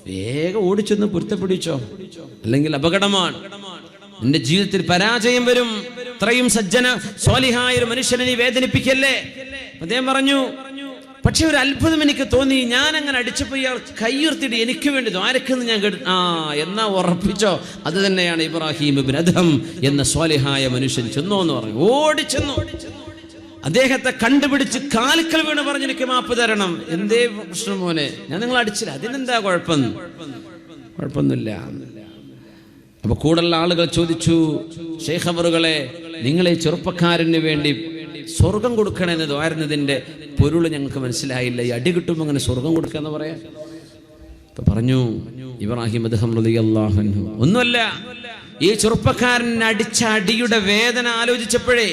Speaker 1: വേഗം ഓടിച്ചൊന്ന് പൊരുത്തപ്പിടിച്ചോ, അല്ലെങ്കിൽ അപകടമാണ്, നിന്റെ ജീവിതത്തിൽ പരാജയം വരും. ഇത്രയും സജ്ജന സ്വാലിഹായ ഒരു മനുഷ്യനെ നീ വേദനിപ്പിക്കല്ലേ. അദ്ദേഹം പറഞ്ഞു, പക്ഷെ ഒരു അത്ഭുതം എനിക്ക് തോന്നി. ഞാൻ അങ്ങനെ അടിച്ചപ്പോൾ ഇയാൾ കൈയുയർത്തിയിട്ട് എനിക്ക് വേണ്ടി ദ്വാരക്കെന്ന് ഞാൻ എന്നാ ഉറപ്പിച്ചോ, അത് തന്നെയാണ് ഇബ്രാഹിം ഇബ്നു അദ്ഹം എന്ന സ്വാലിഹായ മനുഷ്യൻ. ചെന്നോ എന്ന് പറഞ്ഞു, ഓടിച്ചെന്നു. അദ്ദേഹത്തെ കണ്ടുപിടിച്ച് കാൽക്കൽ വീണ് പറഞ്ഞു, എനിക്ക് മാപ്പ് തരണം. എന്തേ പ്രശ്നം മോനെ? ഞാൻ നിങ്ങൾ അടിച്ചില്ല, അതിനെന്താ കുഴപ്പമൊന്നുമില്ല. അപ്പൊ കൂടുതൽ ആളുകൾ ചോദിച്ചു, ശൈഖ് അവറുകളെ, നിങ്ങളെ ചെറുപ്പക്കാരന് വേണ്ടി സ്വർഗം കൊടുക്കണമെന്ന് ദ്വാരുന്നതിന്റെ പൊരുള് ഞങ്ങൾക്ക് മനസ്സിലായില്ല. ഈ അടി കിട്ടുമ്പോൾ അങ്ങനെ സ്വർഗം കൊടുക്കുക എന്ന് പറയാം. അപ്പൊ പറഞ്ഞു ഇബ്രാഹിം അദ്ഹം റളിയല്ലാഹു അൻഹു, ഒന്നുമല്ല, ഈ ചെറുപ്പക്കാരൻ അടിച്ച അടിയുടെ വേദന ആലോചിച്ചപ്പോഴേ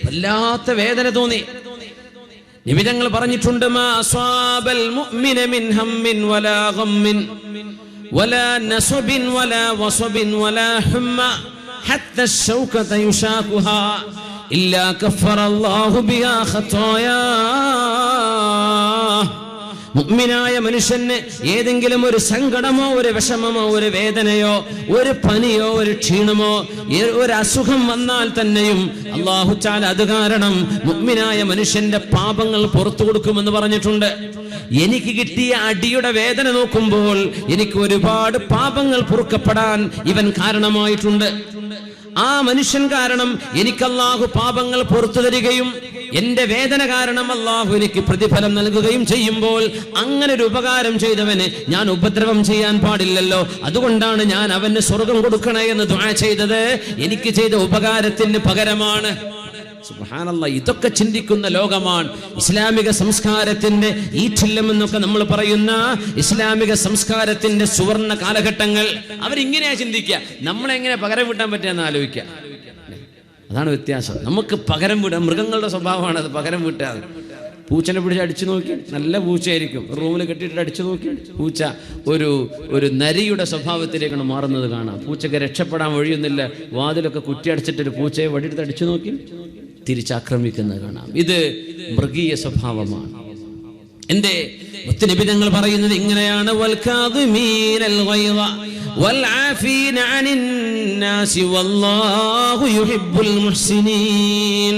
Speaker 1: വല്ലാത്ത വേദന തോന്നി. നബി തങ്ങൾ പറഞ്ഞിട്ടുണ്ട്, മാ അസ്വാബൽ മുഅ്മിന മിൻ ഹമ്മിൻ വലാ ഗമ്മിൻ വലാ നസബിൻ വലാ വസബിൻ വലാ ഹുമ്മ ഹത്ത അശ്ശൗകത യുശാഖുഹാ ഇല്ലാ കഫറല്ലാഹു ബിഹാ ഖതായാ. മുഅ്മിനായ മനുഷ്യന് ഏതെങ്കിലും ഒരു സങ്കടമോ ഒരു വിഷമമോ ഒരു വേദനയോ ഒരു പനിയോ ഒരു ക്ഷീണമോ ഒരു അസുഖം വന്നാൽ തന്നെയും അല്ലാഹു തആല അത് കാരണം മുഅ്മിനായ മനുഷ്യന്റെ പാപങ്ങൾ പുറത്തു കൊടുക്കുമെന്ന് പറഞ്ഞിട്ടുണ്ട്. എനിക്ക് കിട്ടിയ അടിയുടെ വേദന നോക്കുമ്പോൾ എനിക്ക് ഒരുപാട് പാപങ്ങൾ പൊറുക്കപ്പെടാൻ ഇവൻ കാരണമായിട്ടുണ്ട്. ആ മനുഷ്യൻ കാരണം എനിക്ക് അല്ലാഹു പാപങ്ങൾ പുറത്തു തരികയും എന്റെ വേദന കാരണം അല്ലാഹു എനിക്ക് പ്രതിഫലം നൽകുകയും ചെയ്യുമ്പോൾ അങ്ങനെ ഒരു ഉപകാരം ചെയ്തവന് ഞാൻ ഉപദ്രവം ചെയ്യാൻ പാടില്ലല്ലോ. അതുകൊണ്ടാണ് ഞാൻ അവന് സ്വർഗം കൊടുക്കണേ എന്ന് ദുആ ചെയ്തത്. എനിക്ക് ചെയ്ത ഉപകാരത്തിന് പകരമാണ്. സുബ്ഹാനല്ലാഹ്, ഇതൊക്കെ ചിന്തിക്കുന്ന ലോകമാണ് ഇസ്ലാമിക സംസ്കാരത്തിന്റെ ഈറ്റില്ലം എന്നൊക്കെ നമ്മൾ പറയുന്ന ഇസ്ലാമിക സംസ്കാരത്തിന്റെ സുവർണ കാലഘട്ടങ്ങൾ. അവരിങ്ങനെയാ ചിന്തിക്കുക, നമ്മളെങ്ങനെ പകരം വീട്ടാൻ പറ്റുമെന്ന് ആലോചിക്കുക. അതാണ് വ്യത്യാസം. നമുക്ക് പകരം വീടാം, മൃഗങ്ങളുടെ സ്വഭാവമാണ് അത്, പകരം വീട്ടാതെ. പൂച്ചനെ പിടിച്ച് അടിച്ചു നോക്കി, നല്ല പൂച്ചയായിരിക്കും, റൂമിൽ കെട്ടിയിട്ട് അടിച്ചു നോക്കി, പൂച്ച ഒരു നരിയുടെ സ്വഭാവത്തിലേക്കാണ് മാറുന്നത് കാണാം. പൂച്ചക്ക് രക്ഷപ്പെടാൻ വഴിയൊന്നുമില്ല, വാതിലൊക്കെ കുറ്റി അടിച്ചിട്ടൊരു പൂച്ചയെ വടിയെടുത്ത് അടിച്ചു നോക്കി തിരിച്ചാക്രമിക്കുന്നത് കാണാം. ഇത് മൃഗീയ സ്വഭാവമാണ്. എന്റെ മുത്തുനബി തങ്ങൾ പറയുന്നത് ഇങ്ങനെയാണ്, വൽകാദിമീനൽ ഗൈള വൽആഫീന അനിൻ നാസി വല്ലാഹു യുഹിബ്ബുൽ മുഹ്സിനീൻ.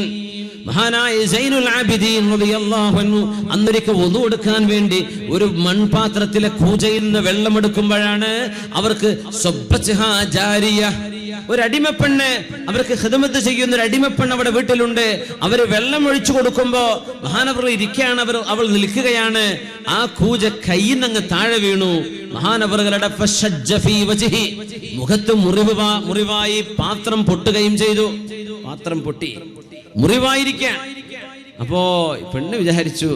Speaker 1: മഹാനായ സൈനുൽ ആബിദീൻ റളിയല്ലാഹു അൻഹു അന്നൊരിക്കൽ വുളു എടുക്കാൻ വേണ്ടി ഒരു മൺപാത്രത്തിലെ കൂജയിൽ നിന്ന് വെള്ളമെടുക്കുമ്പോഴാണ് അവർക്ക് സ്വബ്ബത്ഹാ ജാരിയ, ഒരു അടിമപ്പെണ്ണ്, അവർക്ക് ഖിദ്മത്ത് ചെയ്യുന്ന ഒരു അടിമപ്പെണ്ണ് അവിടെ വീട്ടിലുണ്ട്. അവര് വെള്ളം ഒഴിച്ചു കൊടുക്കുമ്പോ മഹാനവർ ഇരിക്കുകയാണ്, അവൾ നിൽക്കുകയാണ്. ആ കൂജ കയ്യിൽ നിന്ന് താഴെ വീണു. മഹാനവറുകളുടെ മുഖത്ത് മുറിവായി പാത്രം പൊട്ടുകയും ചെയ്തു. പാത്രം പൊട്ടി മുറിവായിരിക്കാൻ. അപ്പോ പെണ്ണ് വിചാരിച്ചു,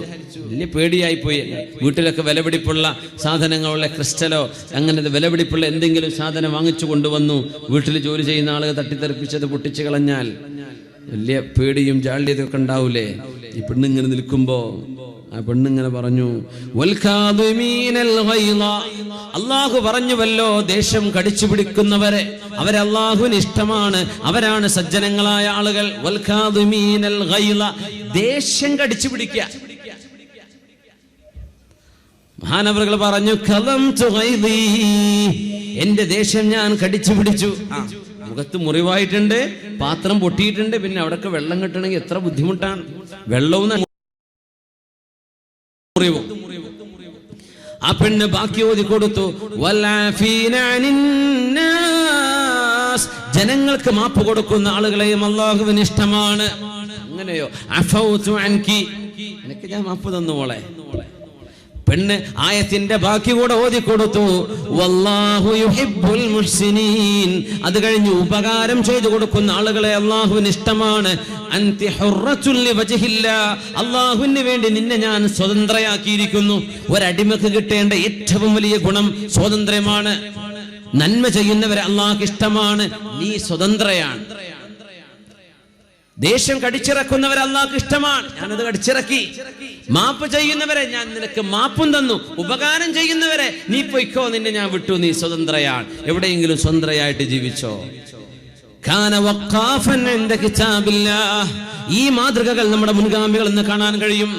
Speaker 1: വലിയ പേടിയായി പോയി. വീട്ടിലൊക്കെ വിലപിടിപ്പുള്ള സാധനങ്ങളുള്ള ക്രിസ്റ്റലോ അങ്ങനെ വിലപിടിപ്പുള്ള എന്തെങ്കിലും സാധനം വാങ്ങിച്ചു കൊണ്ടുവന്നു. വീട്ടിൽ ജോലി ചെയ്യുന്ന ആളുകൾ തട്ടിത്തെറിപ്പിച്ചത് പൊട്ടിച്ചു കളഞ്ഞാൽ വലിയ പേടിയും ജാള്യതൊക്കെ ഉണ്ടാവൂലേ. ഈ പെണ്ണിങ്ങനെ നിൽക്കുമ്പോ ആ പെണ്ണിങ്ങനെ പറഞ്ഞു, അല്ലാഹു പറഞ്ഞുവല്ലോ, ദേഷ്യം കടിച്ചു പിടിക്കുന്നവരെ അവരെ അല്ലാഹുവിന് ഇഷ്ടമാണ്, അവരാണ് സജ്ജനങ്ങളായ ആളുകൾ. ദേഷ്യം കടിച്ചു പിടിക്കുക. മഹാനവറുകൾ പറഞ്ഞു, എന്റെ ദേഷ്യം ഞാൻ കടിച്ചു പിടിച്ചു. മുഖത്ത് മുറിവായിട്ടുണ്ട്, പാത്രം പൊട്ടിയിട്ടുണ്ട്, പിന്നെ അവിടൊക്കെ വെള്ളം കിട്ടണമെങ്കിൽ എത്ര ബുദ്ധിമുട്ടാണ്. വെള്ളവും മുറിവും. ആ പെണ്ണ് ബാക്കി ഓതി കൊടുത്തു, ജനങ്ങൾക്ക് മാപ്പ് കൊടുക്കുന്ന ആളുകളെയും അല്ലാഹുവിന് ഇഷ്ടമാണ്. അങ്ങനെയോ, എനിക്ക് ഞാൻ മാപ്പ് തന്നു മോളെ. പെണ്ണ് ആയത്തിന്റെ ബാക്കി കൂടെ ഓതി കൊടുത്തു, വല്ലാഹു യുഹിബ്ബുൽ മുഹ്സിനീൻ. അത് കഴിഞ്ഞ് ഉപകാരം ചെയ്തു കൊടുക്കുന്ന ആളുകളെ അല്ലാഹുവിന് ഇഷ്ടമാണ്. അൻതി ഹുർറത്തുൽ ലിവജ്ഹില്ലാ, അല്ലാഹുവിന് വേണ്ടി നിന്നെ ഞാൻ സ്വതന്ത്രയാക്കിയിരിക്കുന്നു. ഒരടിമക്ക് കിട്ടേണ്ട ഏറ്റവും വലിയ ഗുണം സ്വാതന്ത്ര്യമാണ്. നന്മ ചെയ്യുന്നവരെ അല്ലാഹുവിന് ഇഷ്ടമാണ്. നീ സ്വതന്ത്രയാണ്. ദേഷ്യം കടിച്ചിറക്കുന്നവരെ അല്ലാഹുവിന് ഇഷ്ടമാണ്. ഞാനത് കടിച്ചിറക്കി. മാപ്പ് ചെയ്യുന്നവരെ ഞാൻ നിനക്ക് മാപ്പും തന്നു. ഉപകാരം ചെയ്യുന്നവരെ നീ പൊയ്ക്കോ, നിന്നെ ഞാൻ വിട്ടു, നീ സ്വതന്ത്രയാണ്. എവിടെയെങ്കിലും സ്വതന്ത്രയായിട്ട് ജീവിച്ചോ. ഈ മാതൃകകൾ നമ്മുടെ മുൻഗാമികൾ എന്ന് കാണാൻ കഴിയും.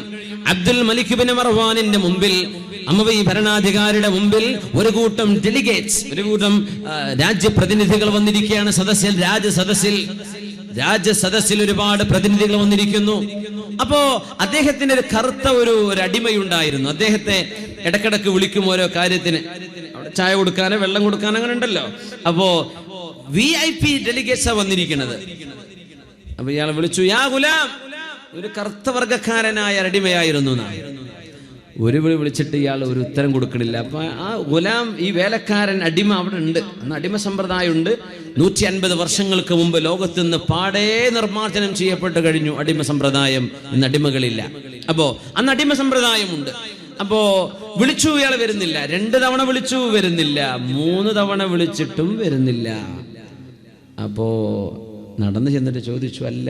Speaker 1: അബ്ദുൽ മലിക് ഇബ്നു മർവാനിന്റെ മുമ്പിൽ, അമവി ഭരണാധികാരിയുടെ മുമ്പിൽ ഒരു കൂട്ടം ഡെലിഗേറ്റ്സ്, ഒരു കൂട്ടം രാജ്യപ്രതിനിധികൾ വന്നിരിക്കുകയാണ്. രാജസദസ്സിൽ ഒരുപാട് പ്രതിനിധികൾ വന്നിരിക്കുന്നു. അപ്പോ അദ്ദേഹത്തിന് ഒരു കറുത്ത ഒരു അടിമയുണ്ടായിരുന്നു. അദ്ദേഹത്തെ ഇടക്കിടക്ക് വിളിക്കും ഓരോ കാര്യത്തിന്, അവിടെ ചായ കൊടുക്കാനോ വെള്ളം കൊടുക്കാനോ അങ്ങനെ ഉണ്ടല്ലോ. അപ്പോ VIP ഡെലിഗേറ്റ്സാ വന്നിരിക്കുന്നത്. അപ്പൊ ഇയാളെ വിളിച്ചു, യാ ഗുലാം. ഒരു കറുത്ത വർഗക്കാരനായ അടിമയായിരുന്നു. ഒരു വിളി വിളിച്ചിട്ട് ഇയാൾ ഒരു ഉത്തരം കൊടുക്കണില്ല. അപ്പൊ ആ ഗുലാം, ഈ വേലക്കാരൻ അടിമ അവിടെ ഉണ്ട്. അന്ന് അടിമ സമ്പ്രദായം ഉണ്ട്. 150 വർഷങ്ങൾക്ക് മുമ്പ് ലോകത്ത് നിന്ന് പാടേ നിർമ്മാർജ്ജനം ചെയ്യപ്പെട്ട് കഴിഞ്ഞു അടിമ സമ്പ്രദായം. ഇന്ന് അടിമകളില്ല. അപ്പോ അന്ന് അടിമ സമ്പ്രദായമുണ്ട്. അപ്പോ വിളിച്ചു, ഇയാൾ വരുന്നില്ല. 2 തവണ വിളിച്ചു, വരുന്നില്ല. 3 തവണ വിളിച്ചിട്ടും വരുന്നില്ല. അപ്പോ നടന്നു ചെന്നിട്ട് ചോദിച്ചു, അല്ല,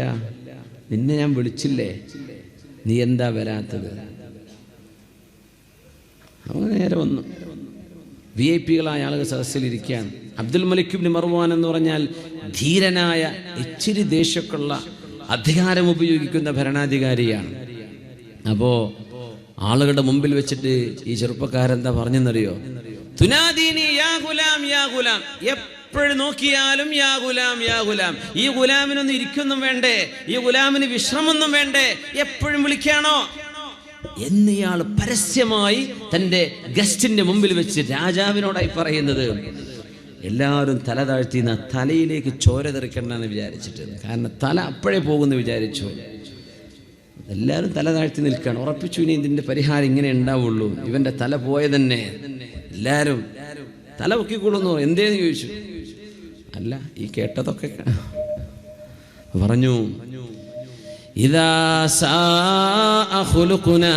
Speaker 1: നിന്നെ ഞാൻ വിളിച്ചില്ലേ, നീ എന്താ വരാത്തത്? അവൻ നേരെ വന്നു. VIP-കളായ ആളുകൾ സദസ്സിലിരിക്കുകയാണ്. അബ്ദുൽ മലിക് ഇബ്നു മർവാൻ എന്ന് പറഞ്ഞാൽ ധീരനായ, ഇച്ചിരി ദേഷ്യമൊക്കെയുള്ള, അധികാരം ഉപയോഗിക്കുന്ന ഭരണാധികാരിയാണ്. അപ്പോ ആളുകളുടെ മുമ്പിൽ വെച്ചിട്ട് ഈ ചെറുപ്പക്കാരെന്താ പറഞ്ഞെന്നറിയോ? തുനാദീനി യാ ഗുലാം യാ ഗുലാം. എപ്പോഴും നോക്കിയാലും യാ ഗുലാം യാ ഗുലാം. ഈ ഗുലാമിനൊന്നും ഇരിക്കൊന്നും വേണ്ടേ, ഈ ഗുലാമിന് വിശ്രമൊന്നും വേണ്ടേ, എപ്പോഴും വിളിക്കാണോ എന്ന് ഇയാൾ പരസ്യമായി തൻ്റെ ഗസ്റ്റിന്റെ മുമ്പിൽ വെച്ച് രാജാവിനോടായി പറയുന്നത്. എല്ലാവരും തല താഴ്ത്തി തലയിലേക്ക് ചോര തെറിക്കണ്ടെന്ന് വിചാരിച്ചിട്ട്, കാരണം തല അപ്പോഴേ പോകുമെന്ന് വിചാരിച്ചു. എല്ലാവരും തല താഴ്ത്തി നിൽക്കുകയാണ്. ഉറപ്പിച്ചു, ഇനി ഇതിൻ്റെ പരിഹാരം ഇങ്ങനെ ഉണ്ടാവുള്ളൂ, ഇവൻ്റെ തല പോയ തന്നെ. എല്ലാവരും തല പൊക്കിക്കൊള്ളുന്നു. എന്തേന്ന് ചോദിച്ചു. അല്ല, ഈ കേട്ടതൊക്കെ പറഞ്ഞു. ഇദാ സാഅ ഖുലുഖുനാ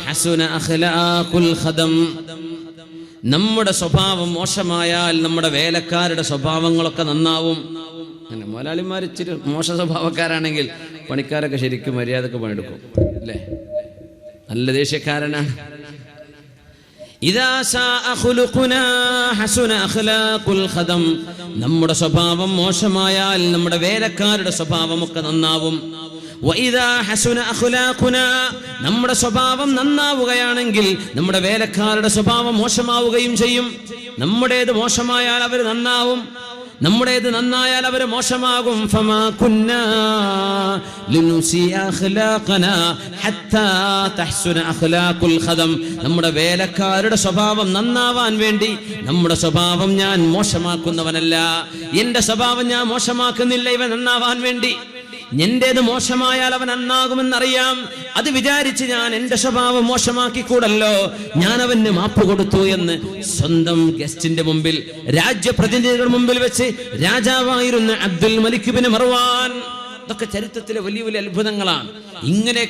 Speaker 1: ഹസന അഖ്ലാഖുൽ ഖദം. നമ്മുടെ സ്വഭാവം മോശമായാൽ നമ്മുടെ വേലക്കാരുടെ സ്വഭാവങ്ങളൊക്കെ നന്നാവും. അങ്ങനെ മുതലാളിമാർ ഇച്ചിരി മോശ സ്വഭാവക്കാരാണെങ്കിൽ പണിക്കാരൊക്കെ ശരിക്കും മര്യാദക്ക് പണിയെടുക്കും, അല്ലേ? നല്ല ദേഷ്യക്കാരനാണ്. ഇദാ സാഅ ഖുലുഖുനാ ഹസന അഖ്ലാഖുൽ ഖദം. നമ്മുടെ സ്വഭാവം മോശമായാൽ നമ്മുടെ വേലക്കാരുടെ സ്വഭാവമൊക്കെ നന്നാവും. വഇദാ ഹസന അഖ്ലാഖുനാ. നമ്മുടെ സ്വഭാവം നന്നാവുകയാണെങ്കിൽ നമ്മുടെ വേലക്കാരുടെ സ്വഭാവം മോശമാവുകയും ചെയ്യും. നമ്മുടേത് മോശമായാൽ അവർ നന്നാവും, നമ്മുടേത് നന്നായാൽ അവർ മോശമാകും. ഫമാ കുന്നാ ലിനുസി അഖ്ലാഖനാ ഹത്താ തഹ്സുന അഖ്ലാഖുൽ ഖദം. നമ്മുടെ വേലക്കാരുടെ സ്വഭാവം നന്നാവാൻ വേണ്ടി നമ്മുടെ സ്വഭാവം ഞാൻ മോശമാക്കുന്നവനല്ല. എൻ്റെ സ്വഭാവം ഞാൻ മോശമാക്കുന്നില്ല ഇവ നന്നാവാൻ വേണ്ടി. എന്റേത് മോശമായാൽ അവൻ നന്നാകുമെന്നറിയാം. അത് വിചാരിച്ച് ഞാൻ എൻ്റെ സ്വഭാവം മോശമാക്കിക്കൂടല്ലോ. ഞാൻ അവന് മാപ്പ് കൊടുത്തു എന്ന് സ്വന്തം ഗസ്റ്റിന്റെ മുമ്പിൽ, രാജ്യപ്രതിനിധികളുടെ മുമ്പിൽ വെച്ച് രാജാവായിരുന്ന അബ്ദുൽ മലിക് ഇബ്നു മർവാൻ. ഇതൊക്കെ ചരിത്രത്തിലെ വലിയ വലിയ അത്ഭുതങ്ങളാണ്. ഇങ്ങനെ